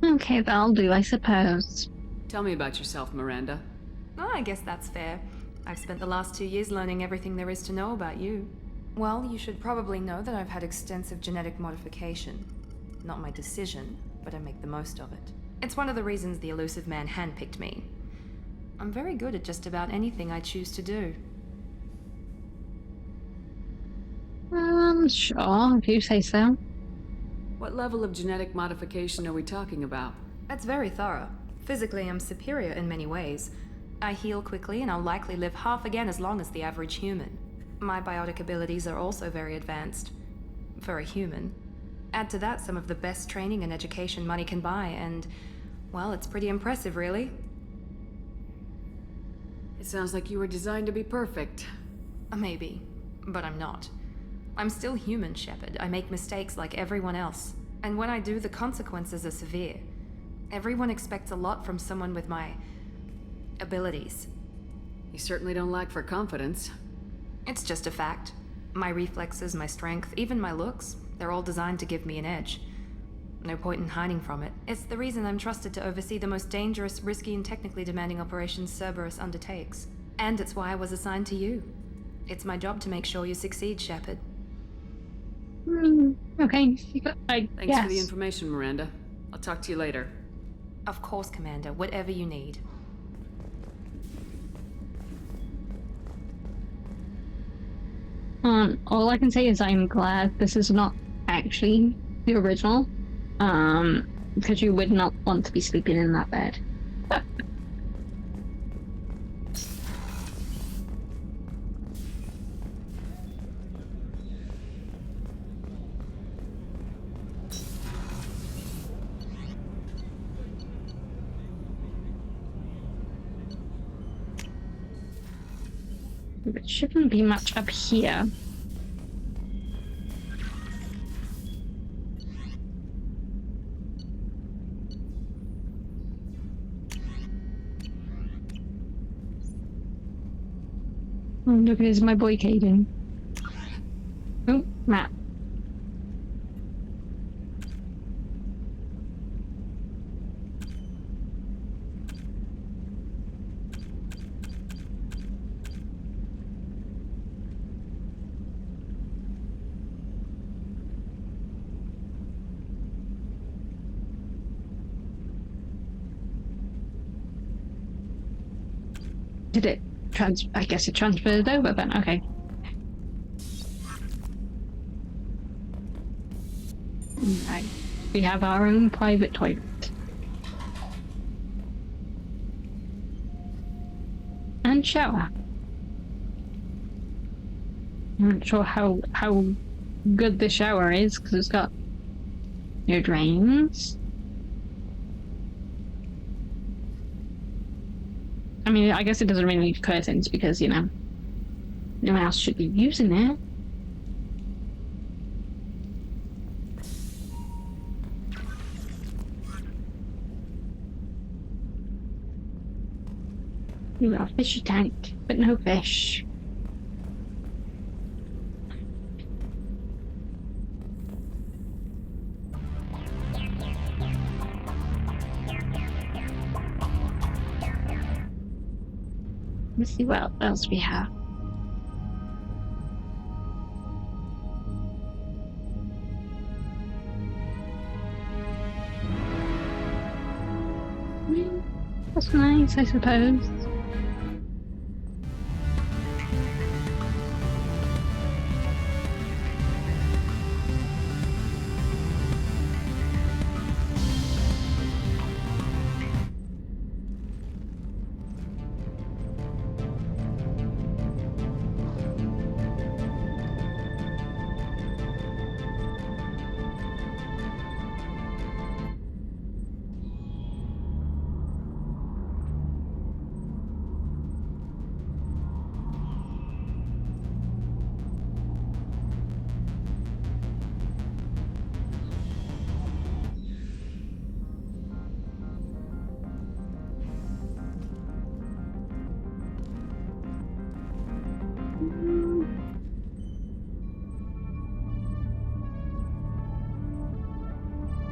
A: Okay, that'll do, I suppose.
C: Tell me about yourself, Miranda.
M: Oh, I guess that's fair. I've spent the last 2 years learning everything there is to know about you. Well, you should probably know that I've had extensive genetic modification. Not my decision, but I make the most of it. It's one of the reasons the elusive man handpicked me. I'm very good at just about anything I choose to do.
A: Sure, if you say so.
C: What level of genetic modification are we talking about?
M: That's very thorough. Physically, I'm superior in many ways. I heal quickly, and I'll likely live half again as long as the average human. My biotic abilities are also very advanced. For a human. Add to that some of the best training and education money can buy, and, well, it's pretty impressive, really.
C: It sounds like you were designed to be perfect.
M: Maybe, but I'm not. I'm still human, Shepard. I make mistakes like everyone else. And when I do, the consequences are severe. Everyone expects a lot from someone with my abilities.
C: You certainly don't lack for confidence.
M: It's just a fact. My reflexes, my strength, even my looks, they're all designed to give me an edge. No point in hiding from it. It's the reason I'm trusted to oversee the most dangerous, risky, and technically demanding operations Cerberus undertakes. And it's why I was assigned to you. It's my job to make sure you succeed, Shepard.
A: Okay,
C: Thanks for the information, Miranda. I'll talk to you later.
M: Of course, Commander. Whatever you need.
A: All I can say is I'm glad this is not actually the original. Because you would not want to be sleeping in that bed. It shouldn't be much up here. Oh, look, there's my boy Caden. Oh, map. Did it I guess it transferred over then, okay. Right. We have our own private toilet. And shower. I'm not sure how good the shower is, because it's got no drains. I mean, I guess it doesn't really need curtains because, you know, no one else should be using it. You got a fishy tank, but no fish. Let's see what else we have. That's nice, I suppose.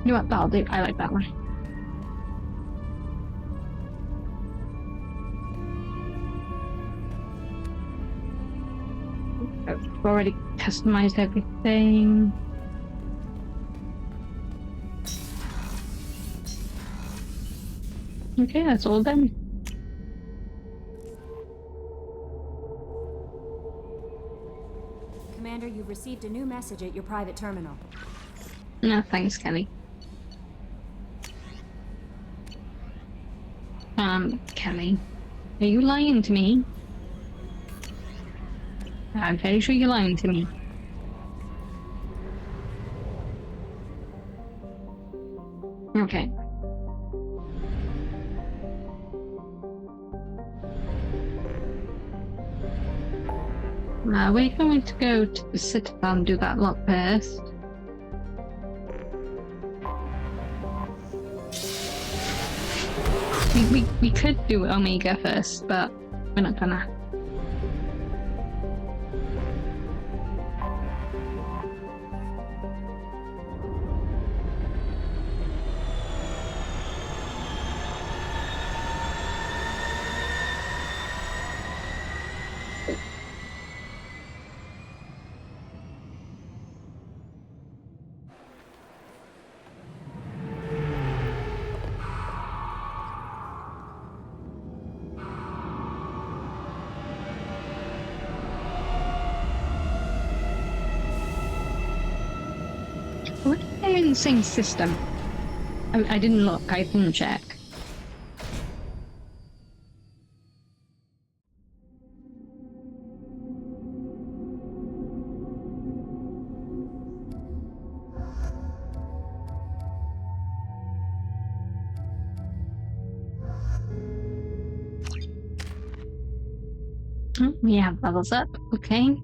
A: You know what, that'll do. I like that one. I've already customized everything. Okay, that's all done.
B: Commander, you've received a new message at your private terminal.
A: No, thanks, Kelly. Kelly, are you lying to me? I'm very sure you're lying to me. Okay. We're going to go to the Citadel and do that lot first. We could do Omega first, but we're not gonna. What if they're in the same system? I didn't look, I didn't check. Oh, we have levels up, okay.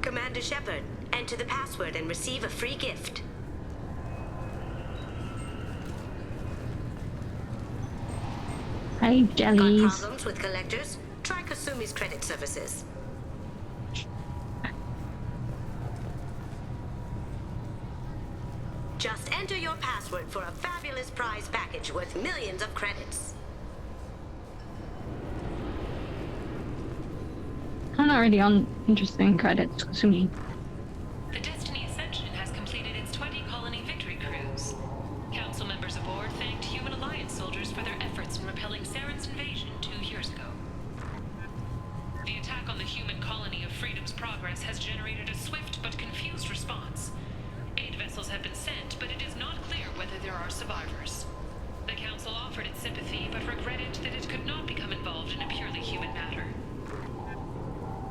N: Commander Shepard, enter the password and receive a free gift.
A: Hey, jellies.
N: Got problems with collectors? Try Kasumi's credit services. Just enter your password for a fabulous prize package worth millions of credits.
A: I'm not really on interesting credits, Kasumi.
O: The Destiny Ascension has completed its 20-colony victory cruise. Council members aboard thanked Human Alliance soldiers for their efforts in repelling Saren's invasion 2 years ago. The attack on the human colony of Freedom's Progress has generated a swift but confused response. 8 vessels have been sent, but it is not clear whether there are survivors. The Council offered its sympathy, but regretted that it could not become involved in a purely human matter.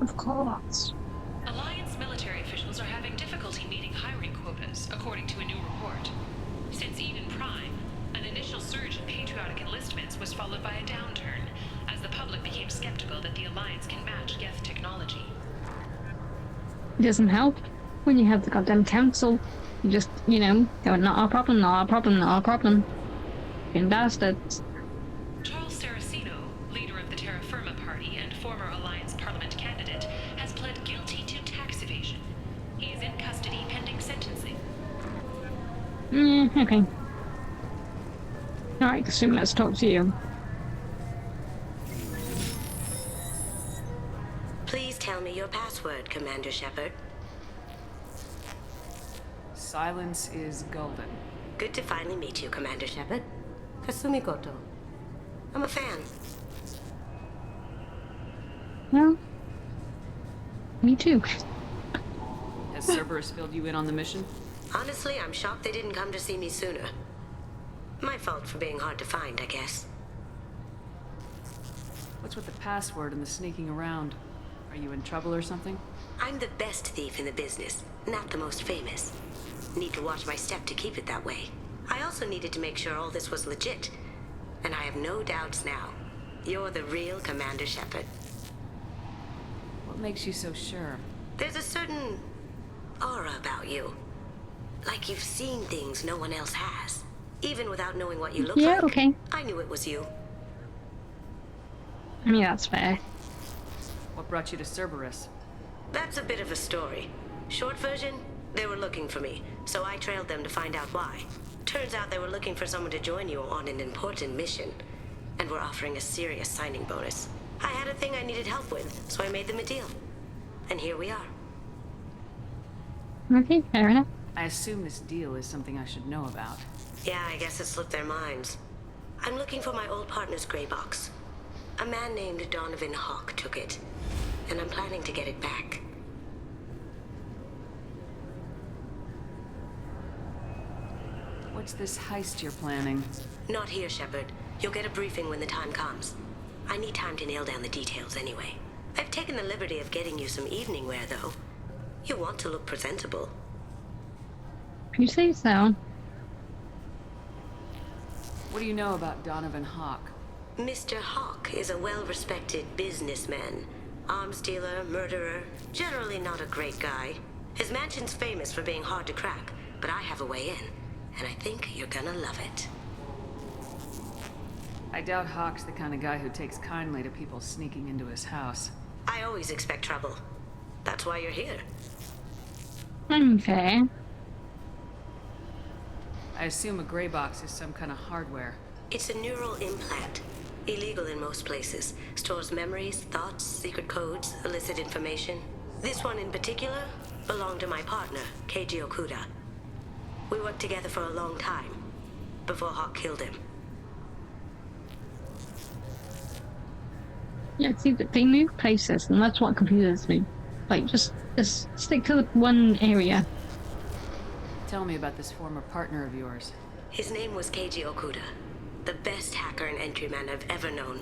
A: Of course.
O: Alliance military officials are having difficulty meeting hiring quotas, according to a new report. Since Eden Prime, an initial surge in patriotic enlistments was followed by a downturn, as the public became skeptical that the Alliance can match Geth technology.
A: It doesn't help when you have the goddamn council. You just, you know, go, not our problem, not our problem, not our problem. Fucking bastards.
O: Charles Saraceno, leader of the Terra Firma Party and former Alliance Parliament candidate, has pled guilty to tax evasion.
A: Okay. Alright, so let's talk to you.
N: Please tell me your password, Commander Shepard.
C: Silence is golden.
N: Good to finally meet you, Commander Shepard. Kasumi Goto. I'm a fan.
A: Well, me too.
C: Has Cerberus filled you in on the mission?
N: Honestly, I'm shocked they didn't come to see me sooner. My fault for being hard to find, I guess.
C: What's with the password and the sneaking around? Are you in trouble or something?
N: I'm the best thief in the business, not the most famous. Need to watch my step to keep it that way. I also needed to make sure all this was legit. And I have no doubts now. You're the real Commander Shepard.
C: What makes you so sure?
N: There's a certain aura about you. Like you've seen things no one else has. Even without knowing what you look like.
A: Yeah, okay.
N: I knew it was you.
A: I mean, that's fair.
C: What brought you to Cerberus?
N: That's a bit of a story. Short version, they were looking for me, so I trailed them to find out why. Turns out they were looking for someone to join you on an important mission, and were offering a serious signing bonus. I had a thing I needed help with, so I made them a deal. And here we are.
A: Okay, fair enough.
C: I assume this deal is something I should know about.
N: Yeah, I guess it slipped their minds. I'm looking for my old partner's gray box. A man named Donovan Hawk took it, and I'm planning to get it back.
C: What's this heist you're planning?
N: Not here, Shepard. You'll get a briefing when the time comes. I need time to nail down the details anyway. I've taken the liberty of getting you some evening wear, though. You want to look presentable.
A: You say so.
C: What do you know about Donovan Hawk?
N: Mr. Hawk is a well-respected businessman. Arms dealer, murderer, generally not a great guy. His mansion's famous for being hard to crack, but I have a way in, and I think you're gonna love it.
C: I doubt Hawk's the kind of guy who takes kindly to people sneaking into his house.
N: I always expect trouble. That's why you're here.
A: Okay.
C: I assume a gray box is some kind of hardware.
N: It's a neural implant. Illegal in most places. Stores memories, thoughts, secret codes, illicit information. This one in particular belonged to my partner, Keiji Okuda. We worked together for a long time, before Hawk killed him.
A: Yeah, see, they move places, and that's what confuses me. Like, just stick to the one area.
C: Tell me about this former partner of yours.
N: His name was Keiji Okuda, the best hacker and entryman I've ever known.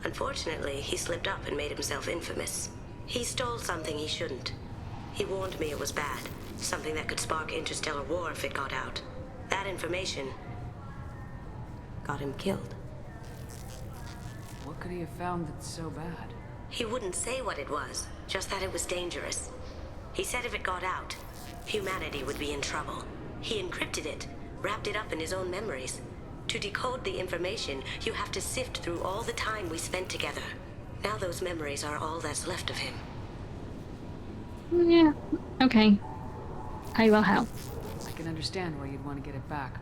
N: Unfortunately, he slipped up and made himself infamous. He stole something he shouldn't. He warned me it was bad, something that could spark interstellar war if it got out. That information got him killed.
C: What could he have found that's so bad?
N: He wouldn't say what it was, just that it was dangerous. He said if it got out, humanity would be in trouble. He encrypted it, wrapped it up in his own memories. To decode the information, you have to sift through all the time we spent together. Now those memories are all that's left of him.
A: Yeah, okay. I will help.
C: I can understand why you'd want to get it back.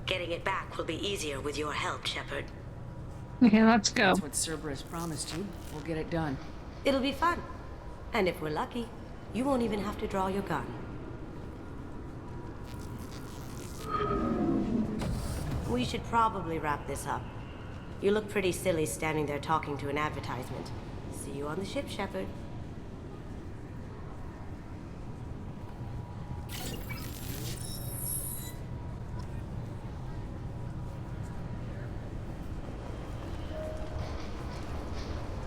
N: Getting it back will be easier with your help, Shepard.
A: Okay, let's go.
C: That's what Cerberus promised you. We'll get it done.
N: It'll be fun. And if we're lucky, you won't even have to draw your gun. We should probably wrap this up. You look pretty silly standing there talking to an advertisement. See you on the ship, Shepard.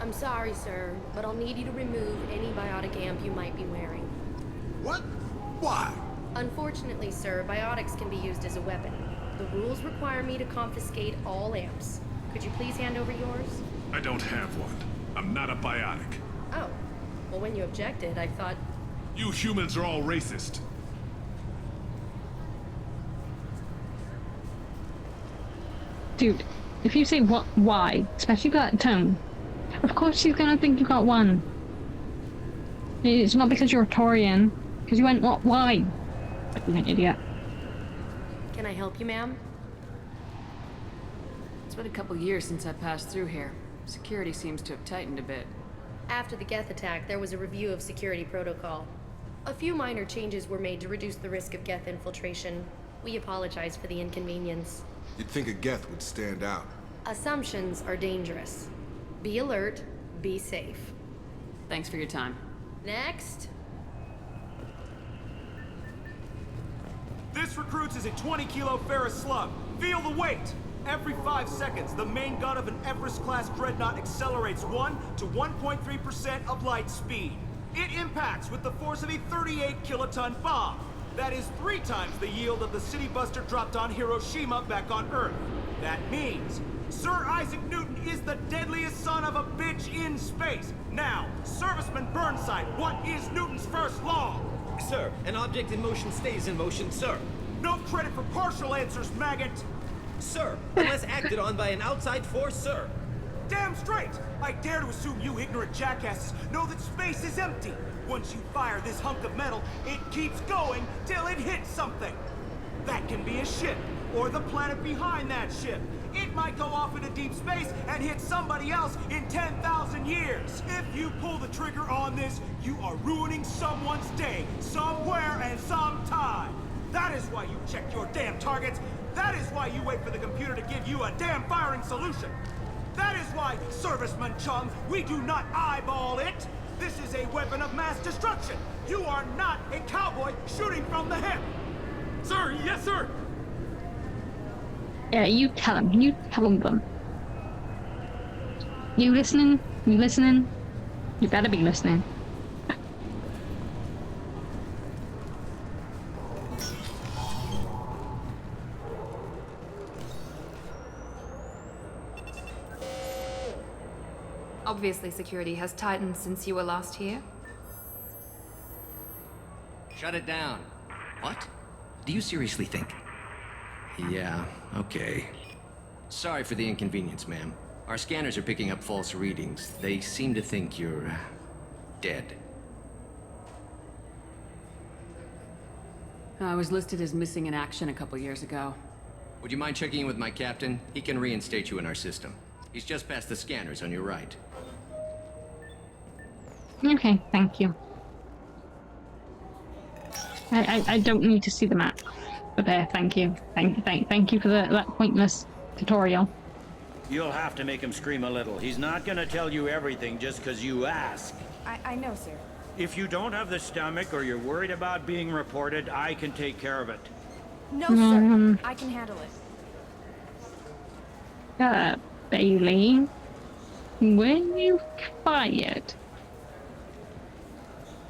P: I'm sorry, sir, but I'll need you to remove any biotic amp you might be wearing.
I: What? Why?
P: Unfortunately, sir, biotics can be used as a weapon. The rules require me to confiscate all amps. Could you please hand over yours?
Q: I don't have one. I'm not a biotic.
P: Oh. Well, when you objected, I thought...
Q: You humans are all racist.
A: Dude, if you say why, especially that tone, of course she's gonna think you got one. It's not because you're a Taurian, because you went, what, why? You're an idiot.
P: Can I help you, ma'am?
C: It's been a couple years since I passed through here. Security seems to have tightened a bit.
P: After the Geth attack, there was a review of security protocol. A few minor changes were made to reduce the risk of Geth infiltration. We apologize for the inconvenience.
D: You'd think a Geth would stand out.
P: Assumptions are dangerous. Be alert, be safe.
C: Thanks for your time.
P: Next.
R: This recruits is a 20-kilo ferrous slug. Feel the weight! Every 5 seconds, the main gun of an Everest-class dreadnought accelerates 1 to 1.3% of light speed. It impacts with the force of a 38-kiloton bomb. That is 3 times the yield of the city buster dropped on Hiroshima back on Earth. That means Sir Isaac Newton is the deadliest son of a bitch in space. Now, Serviceman Burnside, what is Newton's first law?
S: Sir, an object in motion stays in motion, sir.
R: No credit for partial answers, maggot!
S: Sir, unless acted on by an outside force, sir.
R: Damn straight! I dare to assume you ignorant jackasses know that space is empty. Once you fire this hunk of metal, it keeps going till it hits something. That can be a ship, or the planet behind that ship. It might go off into deep space and hit somebody else in 10,000 years. If you pull the trigger on this, you are ruining someone's day, somewhere and sometime. That is why you check your damn targets. That is why you wait for the computer to give you a damn firing solution. That is why, Serviceman Chung, we do not eyeball it. This is a weapon of mass destruction. You are not a cowboy shooting from the hip.
S: Sir, yes, sir.
A: Yeah, you tell him. You tell them. You listening? You listening? You better be listening.
M: Obviously, security has tightened since you were last here.
T: Shut it down. What? Do you seriously think? Yeah, okay. Sorry for the inconvenience, ma'am. Our scanners are picking up false readings. They seem to think you're dead.
C: I was listed as missing in action a couple years ago.
T: Would you mind checking in with my captain? He can reinstate you in our system. He's just past the scanners on your right.
A: Okay, thank you. I don't need to see the map, but thank you. Thank you for that pointless tutorial.
U: You'll have to make him scream a little. He's not gonna tell you everything just because you ask.
B: I know, sir.
U: If you don't have the stomach or you're worried about being reported, I can take care of it.
B: No, sir. I can handle it.
A: Bailey, when you fired?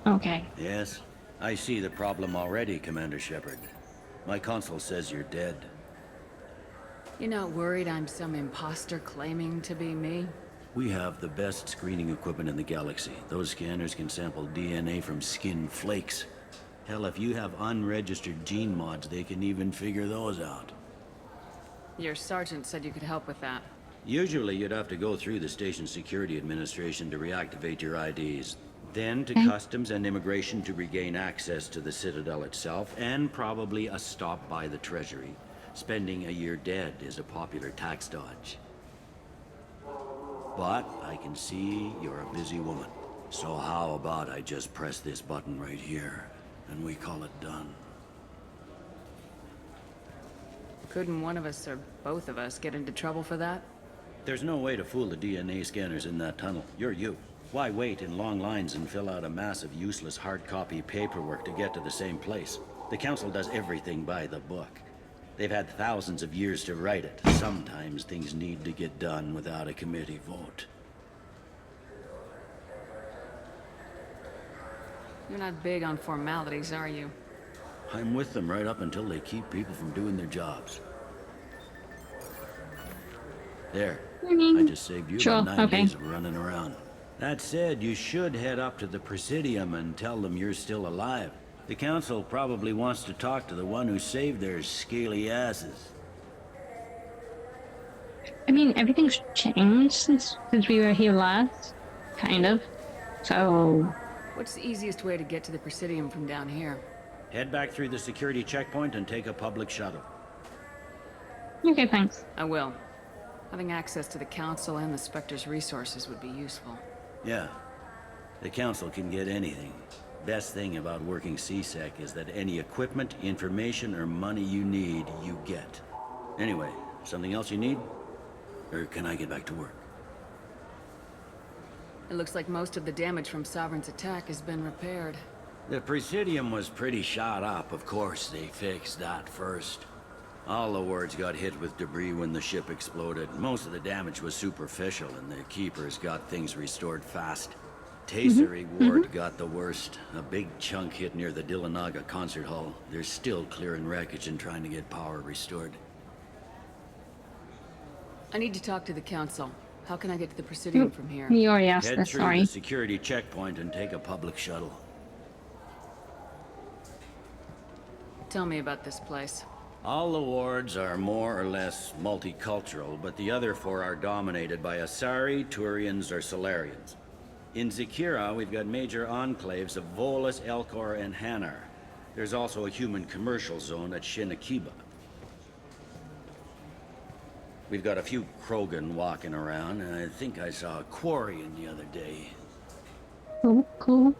A: Okay.
U: Yes, I see the problem already, Commander Shepard. My console says you're dead.
C: You're not worried I'm some imposter claiming to be me?
U: We have the best screening equipment in the galaxy. Those scanners can sample DNA from skin flakes. Hell, if you have unregistered gene mods, they can even figure those out.
C: Your sergeant said you could help with that.
U: Usually you'd have to go through the station security administration to reactivate your IDs. Then to customs and immigration to regain access to the Citadel itself, and probably a stop by the Treasury. Spending a year dead is a popular tax dodge. But I can see you're a busy woman. So how about I just press this button right here, and we call it done?
C: Couldn't one of us, or both of us, get into trouble for that?
U: There's no way to fool the DNA scanners in that tunnel. You're you. Why wait in long lines and fill out a mass of useless hard copy paperwork to get to the same place? The Council does everything by the book. They've had thousands of years to write it. Sometimes things need to get done without a committee vote.
C: You're not big on formalities, are you?
U: I'm with them right up until they keep people from doing their jobs. There. I just saved you about 9 days of running around. That said, you should head up to the Presidium and tell them you're still alive. The Council probably wants to talk to the one who saved their scaly asses.
A: I mean, everything's changed since we were here last, kind of. So...
C: What's the easiest way to get to the Presidium from down here?
U: Head back through the security checkpoint and take a public shuttle.
A: Okay, thanks.
C: I will. Having access to the Council and the Spectre's resources would be useful.
U: Yeah. The Council can get anything. Best thing about working CSEC is that any equipment, information, or money you need, you get. Anyway, something else you need? Or can I get back to work?
C: It looks like most of the damage from Sovereign's attack has been repaired.
U: The Presidium was pretty shot up. Of course, they fixed that first. All the wards got hit with debris when the ship exploded. Most of the damage was superficial, and the Keepers got things restored fast. Tasery Ward got the worst. A big chunk hit near the Dillanaga concert hall. They're still clearing wreckage and trying to get power restored.
C: I need to talk to the Council. How can I get to the Presidium from here?
A: You already asked
U: Head
A: this,
U: through
A: sorry.
U: the security checkpoint and take a public shuttle.
C: Tell me about this place.
U: All the wards are more or less multicultural, but the other four are dominated by Asari, Turians, or Solarians. In Zakira, we've got major enclaves of Volus, Elcor, and Hanar. There's also a human commercial zone at Shinakiba. We've got a few Krogan walking around, and I think I saw a Quarian the other day.
A: Cool.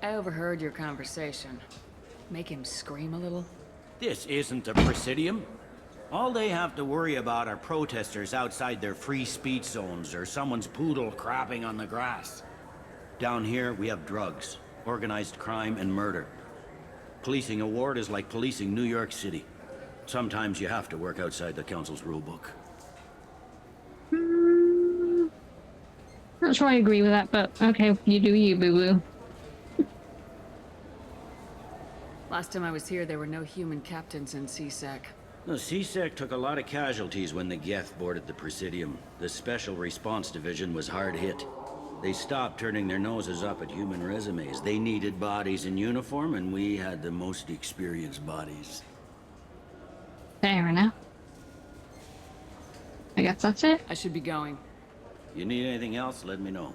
C: I overheard your conversation. Make him scream a little?
U: This isn't a Presidium. All they have to worry about are protesters outside their free speech zones or someone's poodle crapping on the grass. Down here, we have drugs, organized crime, and murder. Policing a ward is like policing New York City. Sometimes you have to work outside the Council's rulebook.
A: Not sure I agree with that, but okay, you do you, boo-boo.
C: Last time I was here, there were no human captains in CSEC.
U: The CSEC took a lot of casualties when the Geth boarded the Presidium. The Special Response Division was hard hit. They stopped turning their noses up at human resumes. They needed bodies in uniform, and we had the most experienced bodies.
A: Fair enough. I guess that's it.
C: I should be going.
U: You need anything else, let me know.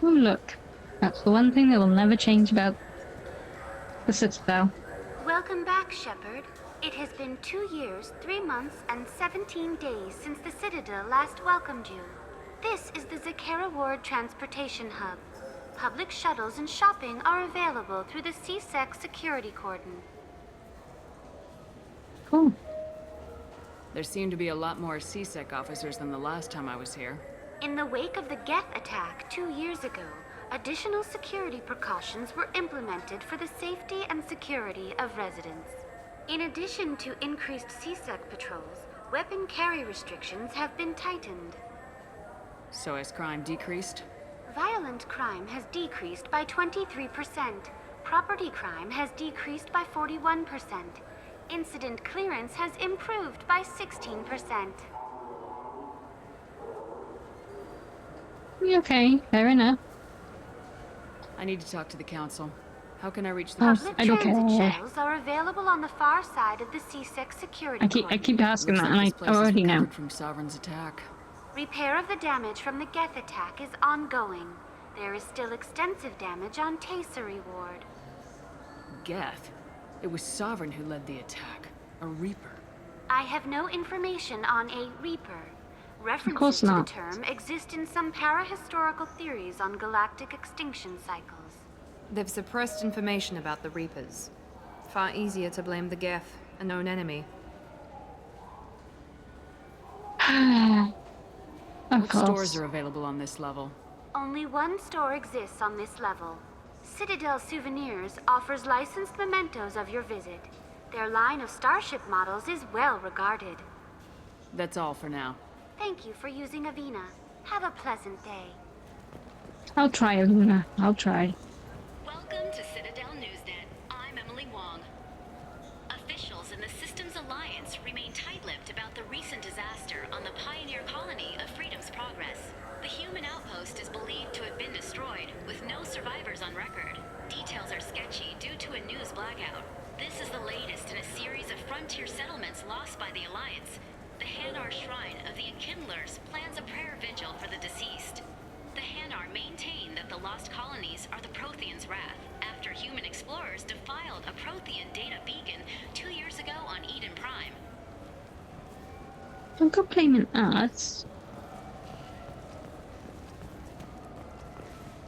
A: Oh, look. That's the one thing that will never change about the Citadel.
E: Welcome back, Shepard. It has been 2 years, 3 months, and 17 days since the Citadel last welcomed you. This is the Zakera Ward Transportation Hub. Public shuttles and shopping are available through the CSEC security cordon.
A: Cool.
C: There seem to be a lot more CSEC officers than the last time I was here.
E: In the wake of the Geth attack 2 years ago, additional security precautions were implemented for the safety and security of residents. In addition to increased CSEC patrols, weapon carry restrictions have been tightened.
C: So has crime decreased?
E: Violent crime has decreased by 23%. Property crime has decreased by 41%. Incident clearance has improved by 16%.
A: Okay, fair enough.
C: I need to talk to the Council. How can I reach the
E: Public
A: I don't
E: transit
A: care.
E: shuttles are available on the far side of the CSEC security
A: I keep asking that, and
C: Looks like this place
A: I
C: is
A: already know.
C: recovered from Sovereign's attack.
E: Repair of the damage from the Geth attack is ongoing. There is still extensive damage on Tasery Ward.
C: Geth? It was Sovereign who led the attack. A Reaper.
E: I have no information on a Reaper.
A: course
E: References to the
A: not.
E: term exist in some parahistorical theories on galactic extinction cycles.
M: They've suppressed information about the Reapers. Far easier to blame the Geth, a known enemy.
C: What stores are available on this level?
E: Only one store exists on this level. Citadel Souvenirs offers licensed mementos of your visit. Their line of starship models is well regarded.
C: That's all for now.
E: Thank you for using Avina. Have a pleasant day.
A: I'll try, Luna. I'll try.
V: Welcome to Citadel Newsnet. I'm Emily Wong. Officials in the Systems Alliance remain tight-lipped about the recent disaster on the pioneer colony of Freedom's Progress. The human outpost is believed to have been destroyed, with no survivors on record. Details are sketchy due to a news blackout. This is the latest in a series of frontier settlements
N: settlements lost by the Alliance, the Hanar Shrine of the Enkindlers plans a prayer vigil for the deceased. The Hanar maintain that the lost colonies are the Protheans' wrath after human explorers defiled a Prothean data beacon 2 years ago on Eden Prime.
A: Don't go blaming us.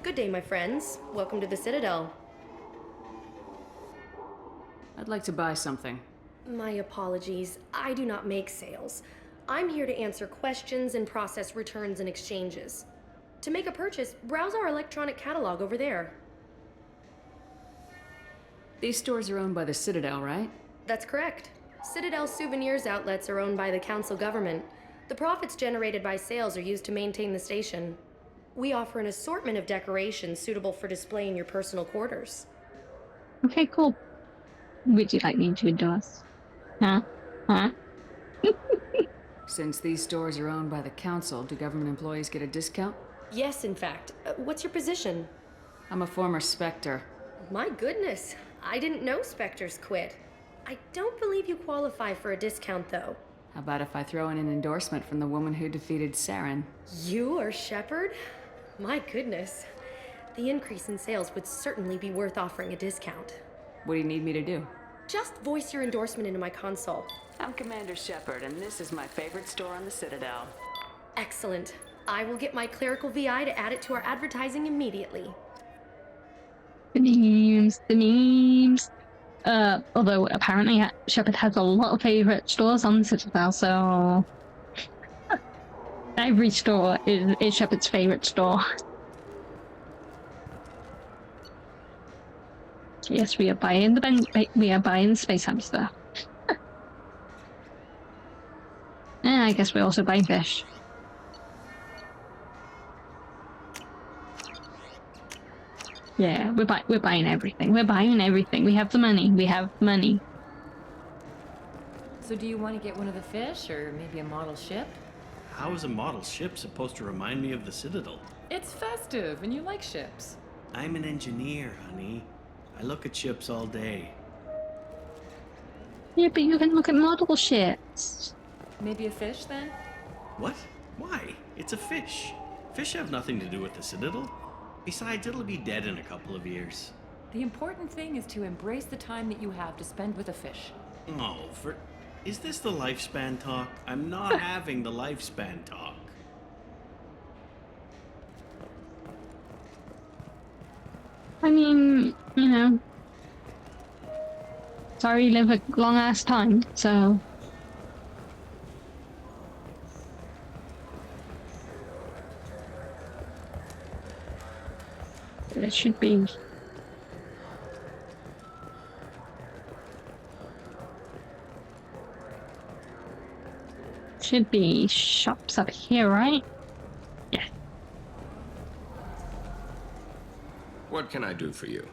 P: Good day, my friends. Welcome to the Citadel.
C: I'd like to buy something.
P: My apologies. I do not make sales. I'm here to answer questions and process returns and exchanges. To make a purchase, browse our electronic catalog over there.
C: These stores are owned by the Citadel, right?
P: That's correct. Citadel souvenirs outlets are owned by the Council government. The profits generated by sales are used to maintain the station. We offer an assortment of decorations suitable for display in your personal quarters.
A: Okay, cool. Would you like me to endorse? Huh?
C: Since these stores are owned by the Council, do government employees get a discount?
P: Yes, in fact. What's your position?
C: I'm a former Spectre.
P: My goodness. I didn't know Spectres quit. I don't believe you qualify for a discount, though.
C: How about if I throw in an endorsement from the woman who defeated Saren?
P: You are Shepard? My goodness. The increase in sales would certainly be worth offering a discount.
C: What do you need me to do?
P: Just voice your endorsement into my console.
C: I'm Commander Shepard, and this is my favorite store on the Citadel.
P: Excellent. I will get my clerical VI to add it to our advertising immediately.
A: The memes. Although apparently Shepard has a lot of favorite stores on the Citadel, so every store is Shepard's favorite store. Yes, we are buying the space hamster. And I guess we're also buying fish. Yeah, we're buying everything. We're buying everything. We have the money. We have money.
G: So do you want to get one of the fish, or maybe a model ship?
H: How is a model ship supposed to remind me of the Citadel?
G: It's festive, and you like ships.
H: I'm an engineer, honey. I look at ships all day.
A: Yeah, but you can look at model ships.
G: Maybe a fish, then?
H: What? Why? It's a fish. Fish have nothing to do with the Citadel. Besides, it'll be dead in a couple of years.
G: The important thing is to embrace the time that you have to spend with a fish.
H: Oh, is this the lifespan talk? I'm not having the lifespan talk.
A: I mean, you know. Sorry, live a long ass time, so. It should be. Should be shops up here, right? Yeah.
T: What can I do for you?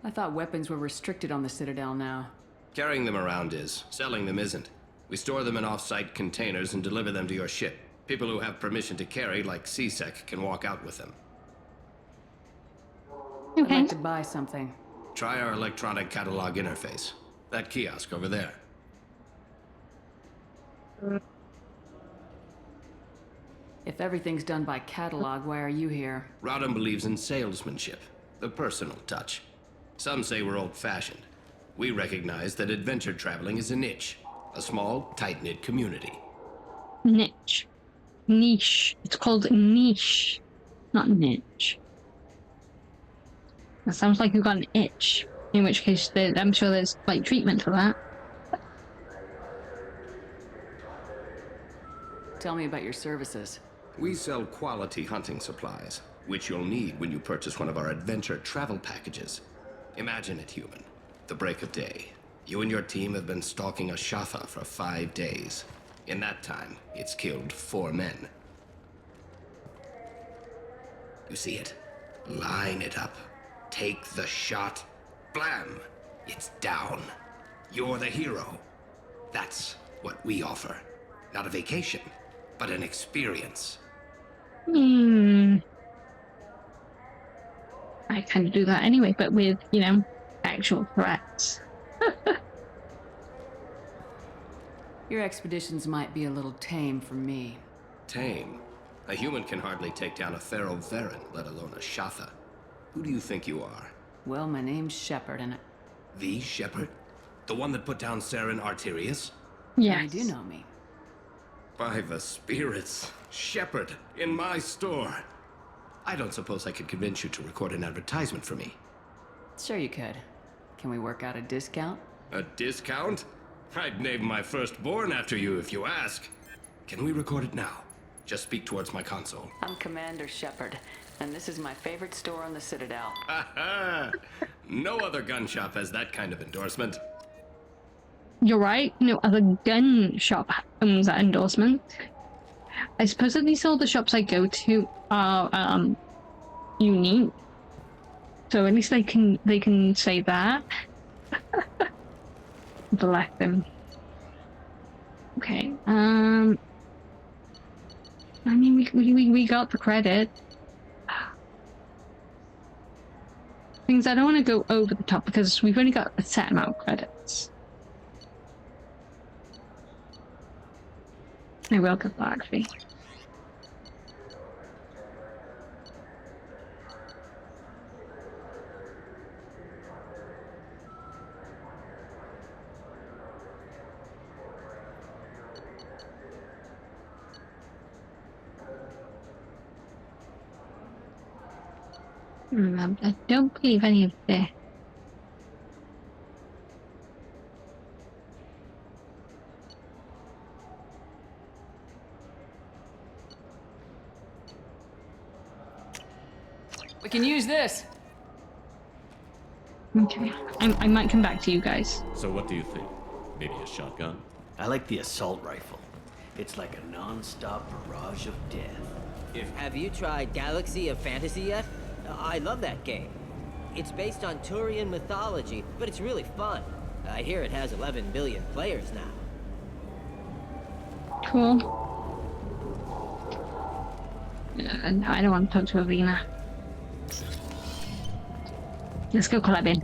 C: I thought weapons were restricted on the Citadel now.
T: Carrying them around is. Selling them isn't. We store them in off-site containers and deliver them to your ship. People who have permission to carry, like C-Sec, can walk out with them.
C: Okay. I'd like to buy something.
T: Try our electronic catalog interface. That kiosk over there.
C: If everything's done by catalog, why are you here?
T: Rodham believes in salesmanship, the personal touch. Some say we're old-fashioned. We recognize that adventure traveling is a niche. A small, tight-knit community.
A: Niche. Niche. It's called niche, not niche. That sounds like you've got an itch. In which case, I'm sure there's, like, treatment for that.
C: Tell me about your services.
T: We sell quality hunting supplies, which you'll need when you purchase one of our adventure travel packages. Imagine it, human. The break of day. You and your team have been stalking a Shatha for 5 days. In that time, it's killed 4 men. You see it? Line it up. Take the shot. Blam! It's down. You're the hero. That's what we offer. Not a vacation, but an experience.
A: I kind of do that anyway, but with, you know, actual threats.
C: Your expeditions might be a little tame for me.
T: Tame? A human can hardly take down a feral Varen, let alone a Shatha. Who do you think you are?
C: Well, my name's Shepard, and
T: The Shepard? The one that put down Saren Arterius?
A: Yes.
C: you do know me.
T: By the spirits. Shepard, in my store. I don't suppose I could convince you to record an advertisement for me.
C: Sure you could. Can we work out a discount?
T: A discount? I'd name my firstborn after you if you ask. Can we record it now? Just speak towards my console.
C: I'm Commander Shepard, and this is my favorite store on the Citadel.
T: Ha! No other gun shop has that kind of endorsement.
A: You're right. No other gun shop owns that endorsement. I suppose at least all the shops I go to are unique. So at least they can say that. Bless them. Okay. I mean, we got the credit. Things I don't want to go over the top because we've only got a set amount of credits. I will get back fee. I don't believe any of this.
C: We can use this.
A: Okay, I might come back to you guys.
F: So what do you think? Maybe a shotgun?
S: I like the assault rifle. It's like a non-stop barrage of death.
J: Have you tried Galaxy of Fantasy yet? I love that game. It's based on Turian mythology, but it's really fun. I hear it has 11 billion players now.
A: Cool. I don't want to talk to Alina. Let's go clubbing.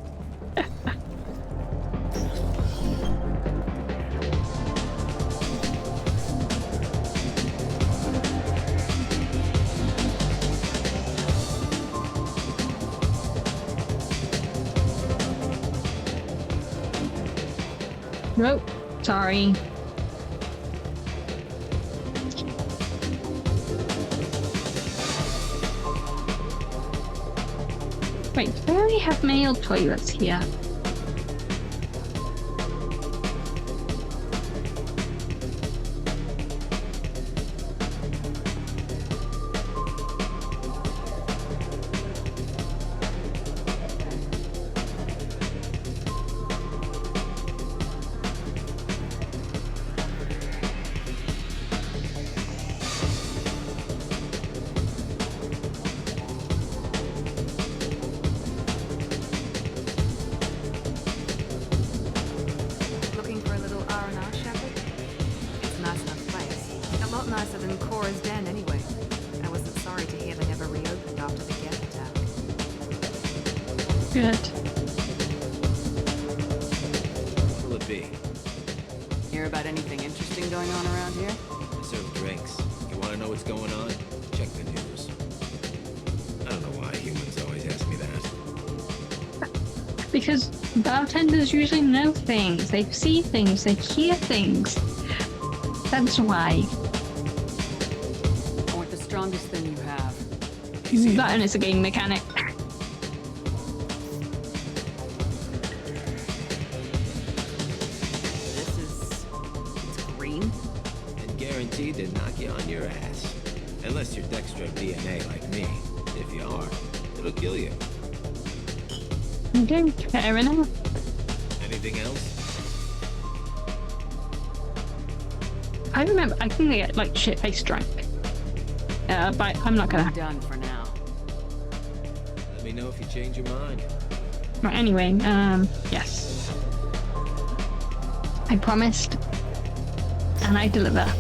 A: Nope, sorry. Wait, do I already have male toilets here? Good.
T: What'll it be?
C: Hear about anything interesting going on around here?
T: I serve drinks. You want to know what's going on? Check the news. I don't know why humans always ask me that.
A: Because bartenders usually know things. They see things. They hear things. That's why.
C: I want the strongest thing you have.
A: That and it's a game mechanic.
T: To knock you on your ass. Unless you're Dextro DNA like me. If you are, it'll kill you.
A: Okay, fair enough.
T: Anything else?
A: I remember, I think they get like shit-faced drunk. But I'm not gonna.
C: I'm done for now.
T: Let me know if you change your mind.
A: Right, anyway, yes. I promised. And I deliver.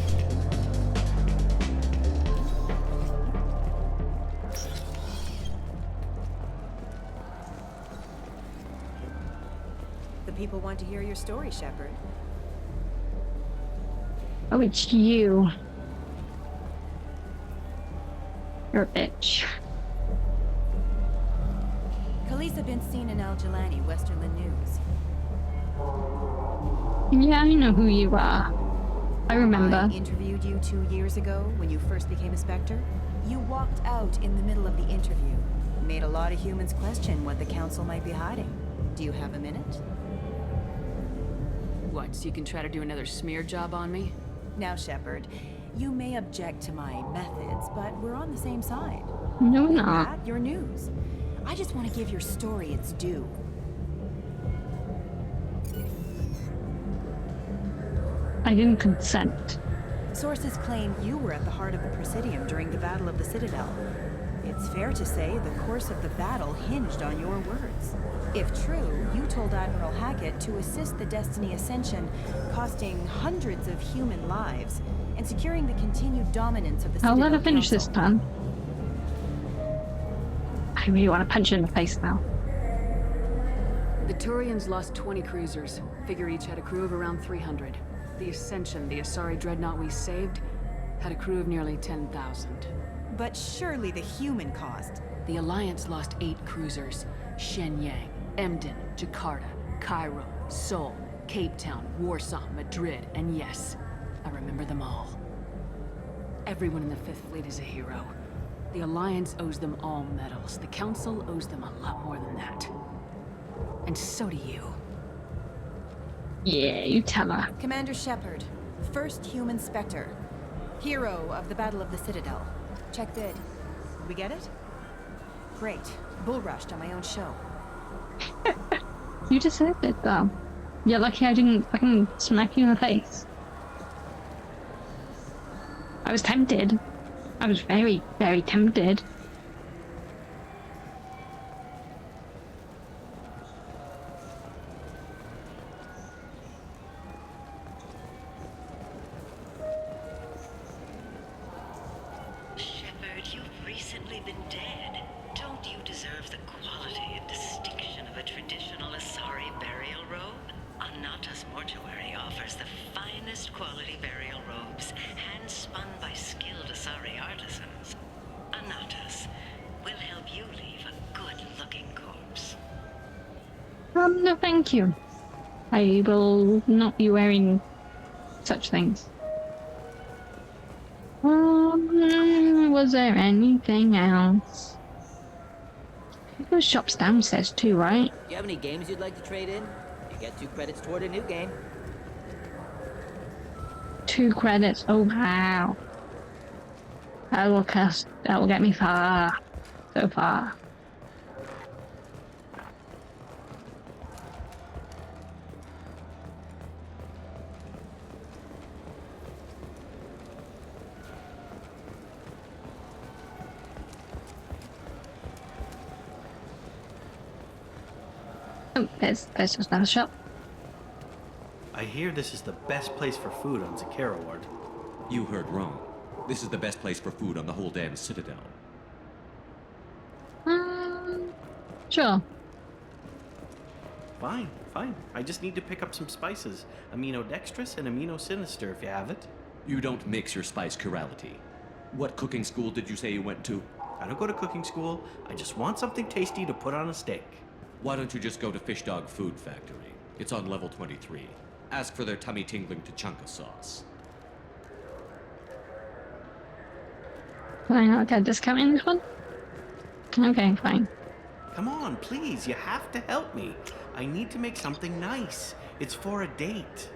B: People want to hear your story, Shepard.
A: Oh, it's you. You're a bitch.
K: Khaleesa been seen in Al Jelani, Westerland News.
A: Yeah, I know who you are. I remember.
K: I interviewed you 2 years ago when you first became a Spectre. You walked out in the middle of the interview. Made a lot of humans question what the Council might be hiding. Do you have a minute?
C: What, so you can try to do another smear job on me?
K: Now, Shepard, you may object to my methods, but we're on the same side.
A: No, we're not.
K: That, your news. I just want to give your story its due.
A: I didn't consent.
K: Sources claim you were at the heart of the Presidium during the Battle of the Citadel. It's fair to say the course of the battle hinged on your words. If true, you told Admiral Hackett to assist the Destiny Ascension, costing hundreds of human lives, and securing the continued dominance of the Citadel
A: I'll let her finish
K: Council.
A: this time. I really want to punch her in the face now.
C: The Turians lost 20 cruisers. Figure each had a crew of around 300. The Ascension, the Asari dreadnought we saved, had a crew of nearly 10,000.
K: But surely the human cost.
C: The Alliance lost 8 cruisers. Shenyang, Emden, Jakarta, Cairo, Seoul, Cape Town, Warsaw, Madrid, and yes, I remember them all. Everyone in the Fifth Fleet is a hero. The Alliance owes them all medals. The Council owes them a lot more than that. And so do you.
A: Yeah, you tell her.
K: Commander Shepard, first human Spectre. Hero of the Battle of the Citadel. Check bid. We get it? Great. Bull rushed on my own show.
A: You deserved it, though. You're lucky I didn't fucking smack you in the face. I was tempted. I was very, very tempted.
N: Shepard, you've recently been dead. Don't you deserve the quality and distinction of a traditional Asari burial robe? Anata's mortuary offers the finest quality burial robes, hand-spun by skilled Asari artisans. Anata's will help you leave a good-looking corpse.
A: No thank you. I will not be wearing such things. Was there anything else? Those shops downstairs too, right?
J: Do you have any games you'd like to trade in? You get 2 credits toward a new game.
A: 2 credits. Oh wow. That will get me far. So far. Oh, there's just another shop.
H: I hear this is the best place for food on Zakera Ward.
F: You heard wrong. This is the best place for food on the whole damn Citadel.
A: Sure.
H: Fine, fine. I just need to pick up some spices. Aminodextrous and aminosinister if you have it.
F: You don't mix your spice chirality. What cooking school did you say you went to?
H: I don't go to cooking school. I just want something tasty to put on a steak.
F: Why don't you just go to Fish Dog Food Factory? It's on level 23. Ask for their tummy-tingling tachanka sauce.
A: Can I not get a discount in this one? Okay, fine.
H: Come on, please. You have to help me. I need to make something nice. It's for a date.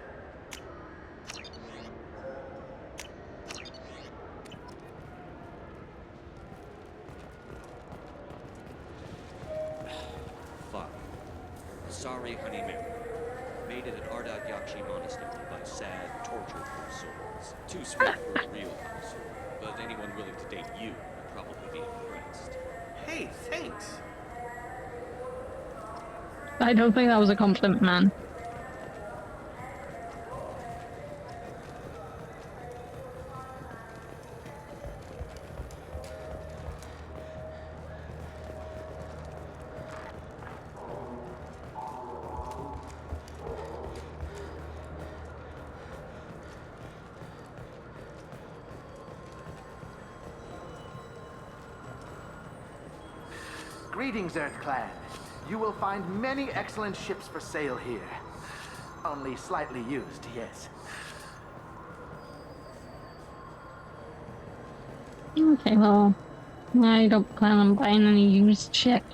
F: Fine. Sorry, Honey Mary. Made it at Ardagh Yakshi Monastery by sad, tortured souls. Too sweet for a real connoisseur, but anyone willing to date you would probably be impressed.
H: Hey, thanks.
A: I don't think that was a compliment, man.
L: Greetings, Earth Clan. You will find many excellent ships for sale here. Only slightly used, yes.
A: Okay, well, I don't plan on buying any used ship.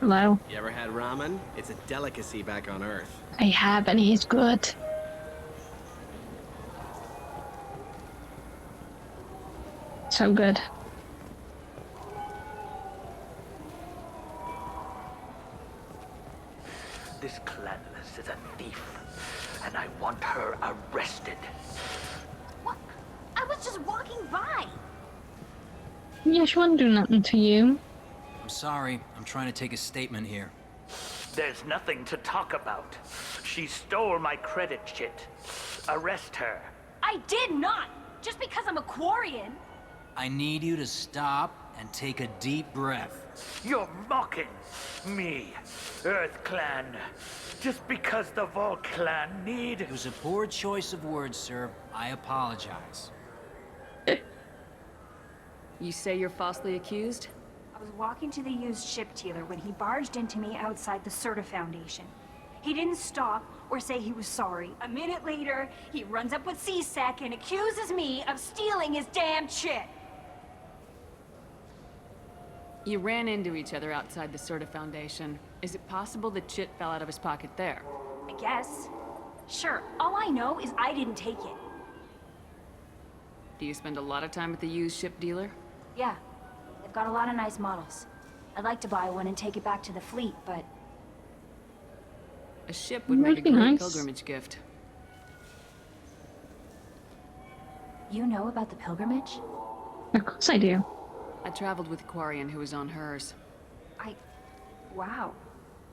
A: Hello?
O: You ever had ramen? It's a delicacy back on Earth.
A: I have, and he's good. So good.
L: This Clanless is a thief, and I want her arrested.
E: What? I was just walking by.
A: Yeah, she wouldn't do nothing to you.
W: I'm sorry. I'm trying to take a statement here.
L: There's nothing to talk about. She stole my credit chit. Arrest her.
B: I did not! Just because I'm a Quarian.
W: I need you to stop and take a deep breath.
L: You're mocking me, Earth Clan. Just because the Vol Clan need...
W: It was a poor choice of words, sir. I apologize.
M: You say you're falsely accused?
B: I was walking to the used ship dealer when he barged into me outside the Serta Foundation. He didn't stop or say he was sorry. A minute later, he runs up with C-Sec and accuses me of stealing his damn chit.
M: You ran into each other outside the Serta Foundation. Is it possible the chit fell out of his pocket there?
B: I guess. Sure, all I know is I didn't take it.
M: Do you spend a lot of time at the used ship dealer?
B: Yeah, they've got a lot of nice models. I'd like to buy one and take it back to the fleet, but...
M: A ship would make a great pilgrimage gift.
B: You know about the pilgrimage?
A: Of course I do.
M: I traveled with a Quarian who was on hers.
B: Wow.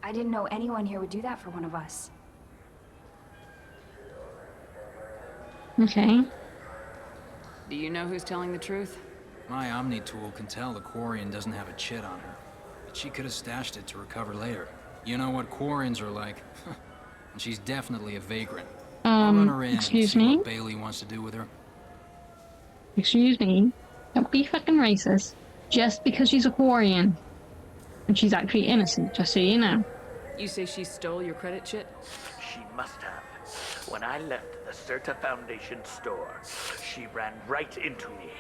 B: I didn't know anyone here would do that for one of us.
A: Okay.
M: Do you know who's telling the truth?
W: My Omni tool can tell the Quarian doesn't have a chit on her, but she could have stashed it to recover later. You know what Quarians are like. And she's definitely a vagrant. I'll run her in and see what Bailey wants to do with her.
A: Excuse me. Don't be fucking racist. Just because she's a Quarian. And she's actually innocent, just so you know.
M: You say she stole your credit chit?
L: She must have. When I left the Serta Foundation store, she ran right into me.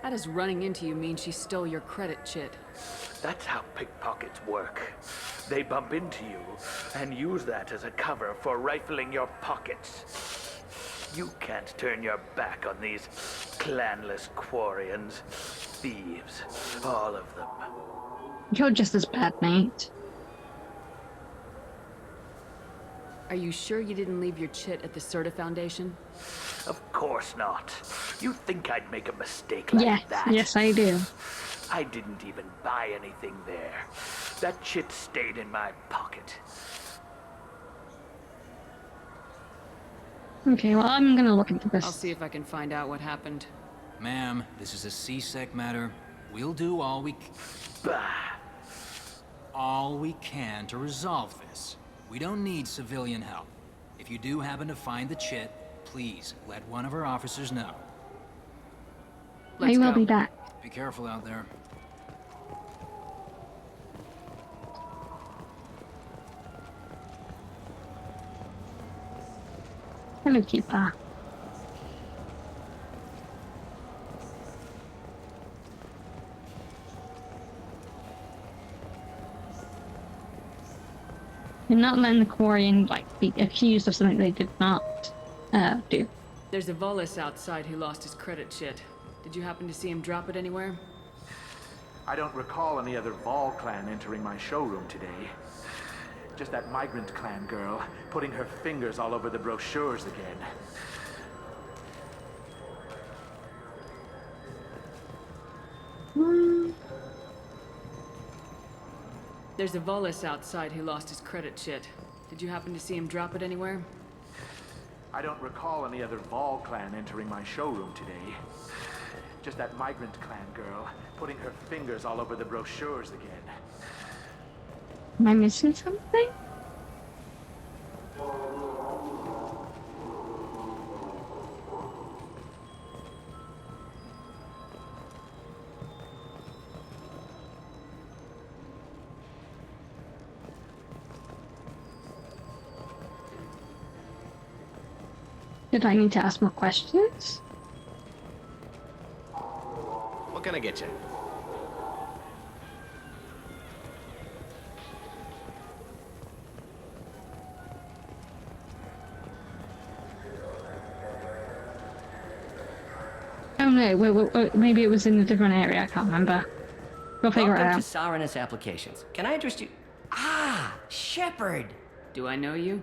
M: How does running into you mean she stole your credit chit?
L: That's how pickpockets work. They bump into you and use that as a cover for rifling your pockets. You can't turn your back on these clanless Quarians. Thieves, all of them.
A: You're just as bad, mate.
M: Are you sure you didn't leave your chit at the Serta Foundation?
L: Of course not. You think I'd make a mistake like that?
A: Yes, I do.
L: I didn't even buy anything there. That chit stayed in my pocket.
A: Okay, well, I'm gonna look into this.
M: I'll see if I can find out what happened.
W: Ma'am, this is a C-Sec matter. We'll do all we can to resolve this. We don't need civilian help. If you do happen to find the chit, please let one of our officers know.
A: I will be back.
W: Be careful out there.
A: Hello, Keeper. You're not letting the Quarian, be accused of something they did not do.
M: There's a Volus outside who lost his credit chit. Did you happen to see him drop it anywhere?
L: I don't recall any other Vol clan entering my showroom today. Just that migrant clan girl putting her fingers all over the brochures again.
M: There's a Volus outside who lost his credit chit. Did you happen to see him drop it anywhere?
L: I don't recall any other Vol clan entering my showroom today. Just that migrant clan girl putting her fingers all over the brochures again.
A: Am I missing something? Did I need to ask more questions?
O: What can I get you?
A: Oh no, wait, maybe it was in a different area, I can't remember. We'll figure it
D: Welcome
A: out.
D: to Saranus Applications. Can I interest you? Ah, Shepard!
C: Do I know you?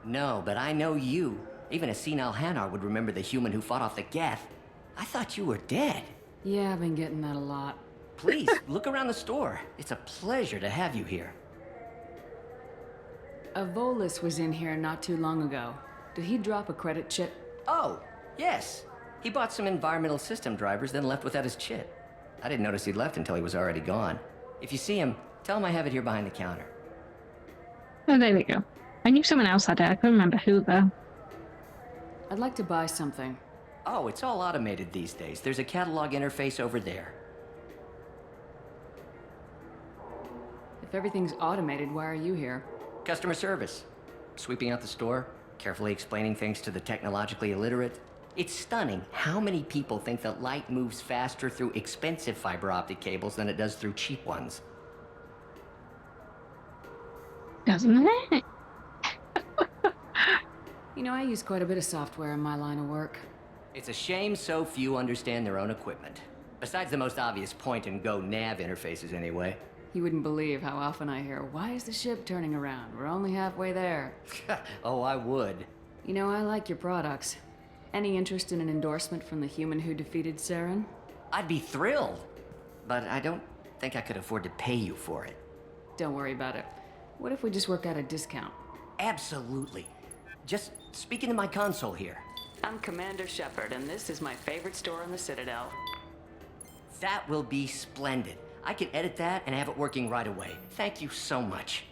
D: No, but I know you. Even a senile Hanar would remember the human who fought off the Geth. I thought you were dead.
C: Yeah, I've been getting that a lot.
D: Please, look around the store. It's a pleasure to have you here.
C: A Volus was in here not too long ago. Did he drop a credit chip?
D: Oh, yes. He bought some environmental system drivers, then left without his chip. I didn't notice he'd left until he was already gone. If you see him, tell him I have it here behind the counter.
A: Oh, there we go. I knew someone else had it. I couldn't remember who, though.
C: I'd like to buy something.
D: Oh, it's all automated these days. There's a catalog interface over there.
C: If everything's automated, why are you here?
D: Customer service. Sweeping out the store, carefully explaining things to the technologically illiterate. It's stunning how many people think that light moves faster through expensive fiber optic cables than it does through cheap ones.
A: Doesn't it?
C: You know, I use quite a bit of software in my line of work.
D: It's a shame so few understand their own equipment. Besides the most obvious point-and-go nav interfaces anyway.
C: You wouldn't believe how often I hear, "Why is the ship turning around? We're only halfway there."
D: Oh, I would.
C: You know, I like your products. Any interest in an endorsement from the human who defeated Saren?
D: I'd be thrilled. But I don't think I could afford to pay you for it.
C: Don't worry about it. What if we just work out a discount?
D: Absolutely. Just speak into my console here.
C: I'm Commander Shepard, and this is my favorite store in the Citadel.
D: That will be splendid. I can edit that and have it working right away. Thank you so much.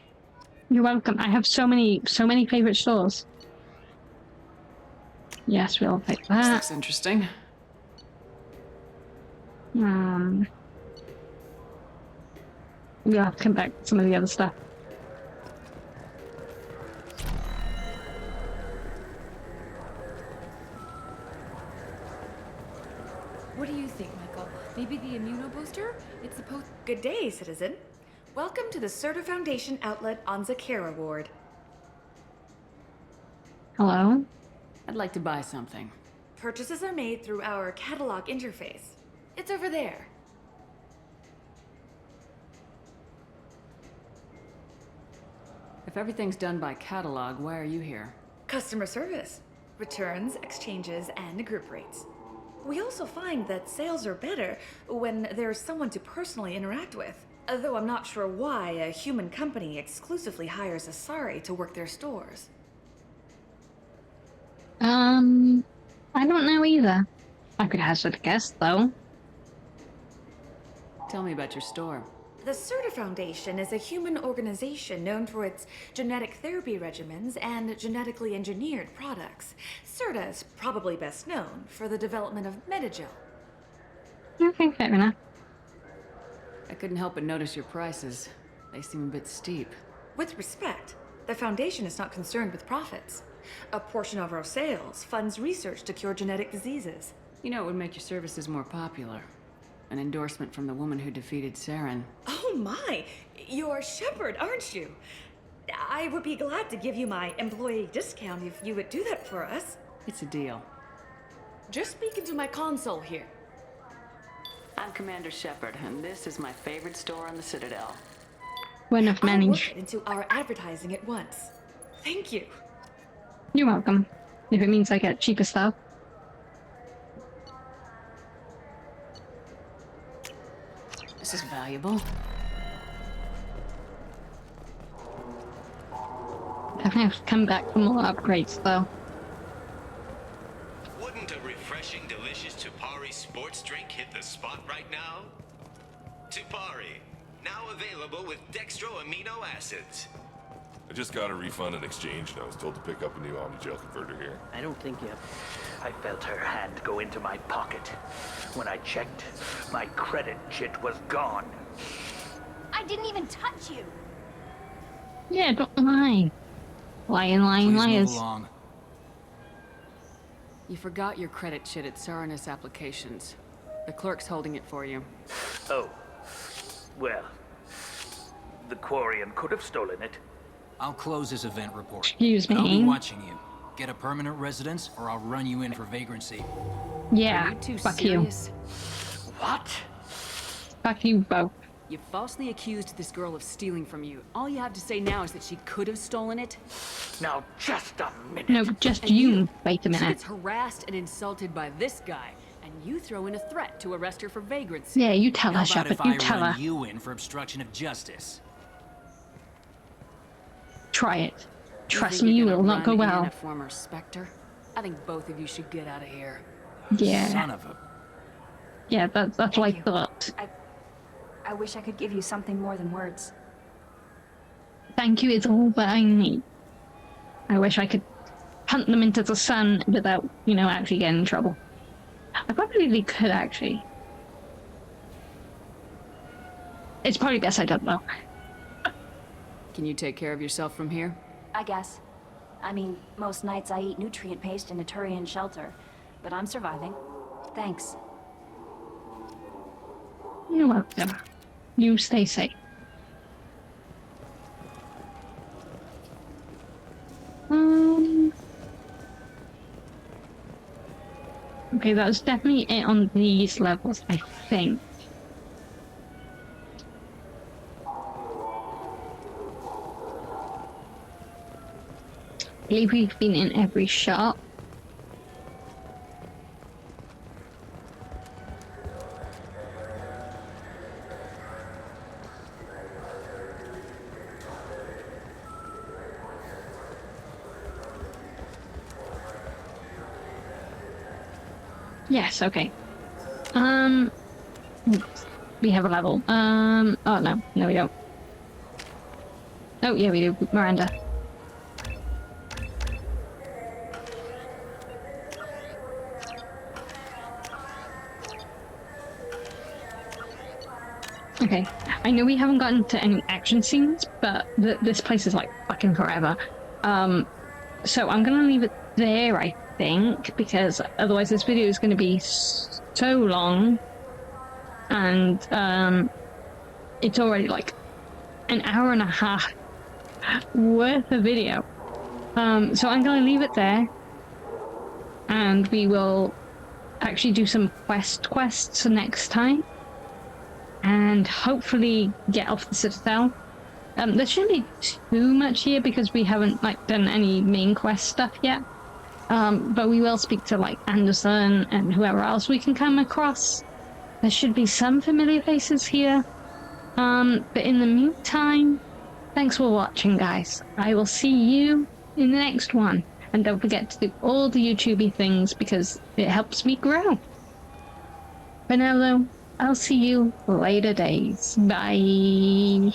A: You're welcome. I have so many favorite stores. Yes, we'll take that.
C: That's interesting.
A: We'll have to come back to some of the other stuff.
G: What do you think, Michael? Maybe the immunobooster? It's supposed...
I: Good day, citizen. Welcome to the Certa Foundation outlet on Zakera Ward.
A: Hello?
C: I'd like to buy something.
I: Purchases are made through our catalog interface. It's over there.
C: If everything's done by catalog, why are you here?
I: Customer service. Returns, exchanges, and group rates. We also find that sales are better when there's someone to personally interact with. Though I'm not sure why a human company exclusively hires Asari to work their stores.
A: I don't know either. I could hazard a guess, though.
C: Tell me about your store.
I: The Certa Foundation is a human organization known for its genetic therapy regimens and genetically engineered products. Certa is probably best known for the development of Metagel.
A: Okay, fair enough.
C: I couldn't help but notice your prices. They seem a bit steep.
I: With respect, the Foundation is not concerned with profits. A portion of our sales funds research to cure genetic diseases.
C: You know, it would make your services more popular. An endorsement from the woman who defeated Saren.
I: Oh my! You're Shepard, aren't you? I would be glad to give you my employee discount if you would do that for us.
C: It's a deal.
I: Just speak into my console here.
C: I'm Commander Shepard, and this is my favorite store on the Citadel.
A: One of many.
I: I'll work it into our advertising at once. Thank you.
A: You're welcome. If it means I get cheaper stuff.
C: This is valuable.
A: Definitely have to come back for more upgrades, though.
Q: Wouldn't a refreshing, delicious Tupari sports drink hit the spot right now? Tupari, now available with dextro amino acids.
X: I just got a refund in exchange, and I was told to pick up a new Omnigel converter here.
J: I don't think you have...
L: I felt her hand go into my pocket. When I checked, my credit chit was gone.
Y: I didn't even touch you.
A: Yeah, don't lie. Lying
W: Please
A: liars.
W: move along.
C: You forgot your credit chit at Saranus Applications. The clerk's holding it for you.
L: Oh. Well, the Quarian could have stolen it.
W: I'll close this event report.
A: Excuse
W: But I'll be
A: me.
W: watching you. Get a permanent residence, or I'll run you in for vagrancy.
A: Yeah,
C: Are you two
A: fuck
C: serious?
L: What?
A: Fuck you both.
C: You falsely accused this girl of stealing from you. All you have to say now is that she could have stolen it.
L: Now, just a minute.
A: No, just
C: And
A: you. Wait a
C: She
A: minute.
C: gets harassed and insulted by this guy, and you throw in a threat to arrest her for vagrancy.
A: Yeah, you tell
W: How
A: her,
W: about
A: Shepard.
W: if
A: You
W: I
A: tell
W: run
A: her.
W: you in for obstruction of justice?
A: Try it. Trust
C: think
A: me, you
C: you're
A: will
C: gonna
A: not go
C: run in
A: well.
C: a former Spectre? I think both of you should get out of here.
A: Yeah.
W: Son of a...
A: Yeah, that's what I thought.
Y: I wish I could give you something more than words.
A: Thank you is all that I need. I wish I could hunt them into the sun without, you know, actually getting in trouble. I probably could, actually. It's probably best I don't, though.
C: Can you take care of yourself from here?
Y: I guess. I mean, most nights I eat nutrient paste in a Turian shelter, but I'm surviving. Thanks.
A: You're welcome. You stay safe. Okay, that's definitely it on these levels, I think. I believe we've been in every shop. Yes, okay. We have a level. Oh no, we don't. Oh yeah, we do. Miranda. Okay, I know we haven't gotten to any action scenes, but this place is like fucking forever. So I'm gonna leave it there, I think, because otherwise this video is gonna be so long, and it's already like an hour and a half worth of video. So I'm gonna leave it there, and we will actually do some quests next time. And hopefully get off the Citadel. There shouldn't be too much here because we haven't like done any main quest stuff yet. But we will speak to like Anderson and whoever else we can come across. There should be some familiar faces here. But in the meantime, thanks for watching, guys. I will see you in the next one. And don't forget to do all the YouTubey things because it helps me grow. For now though, I'll see you later days. Bye.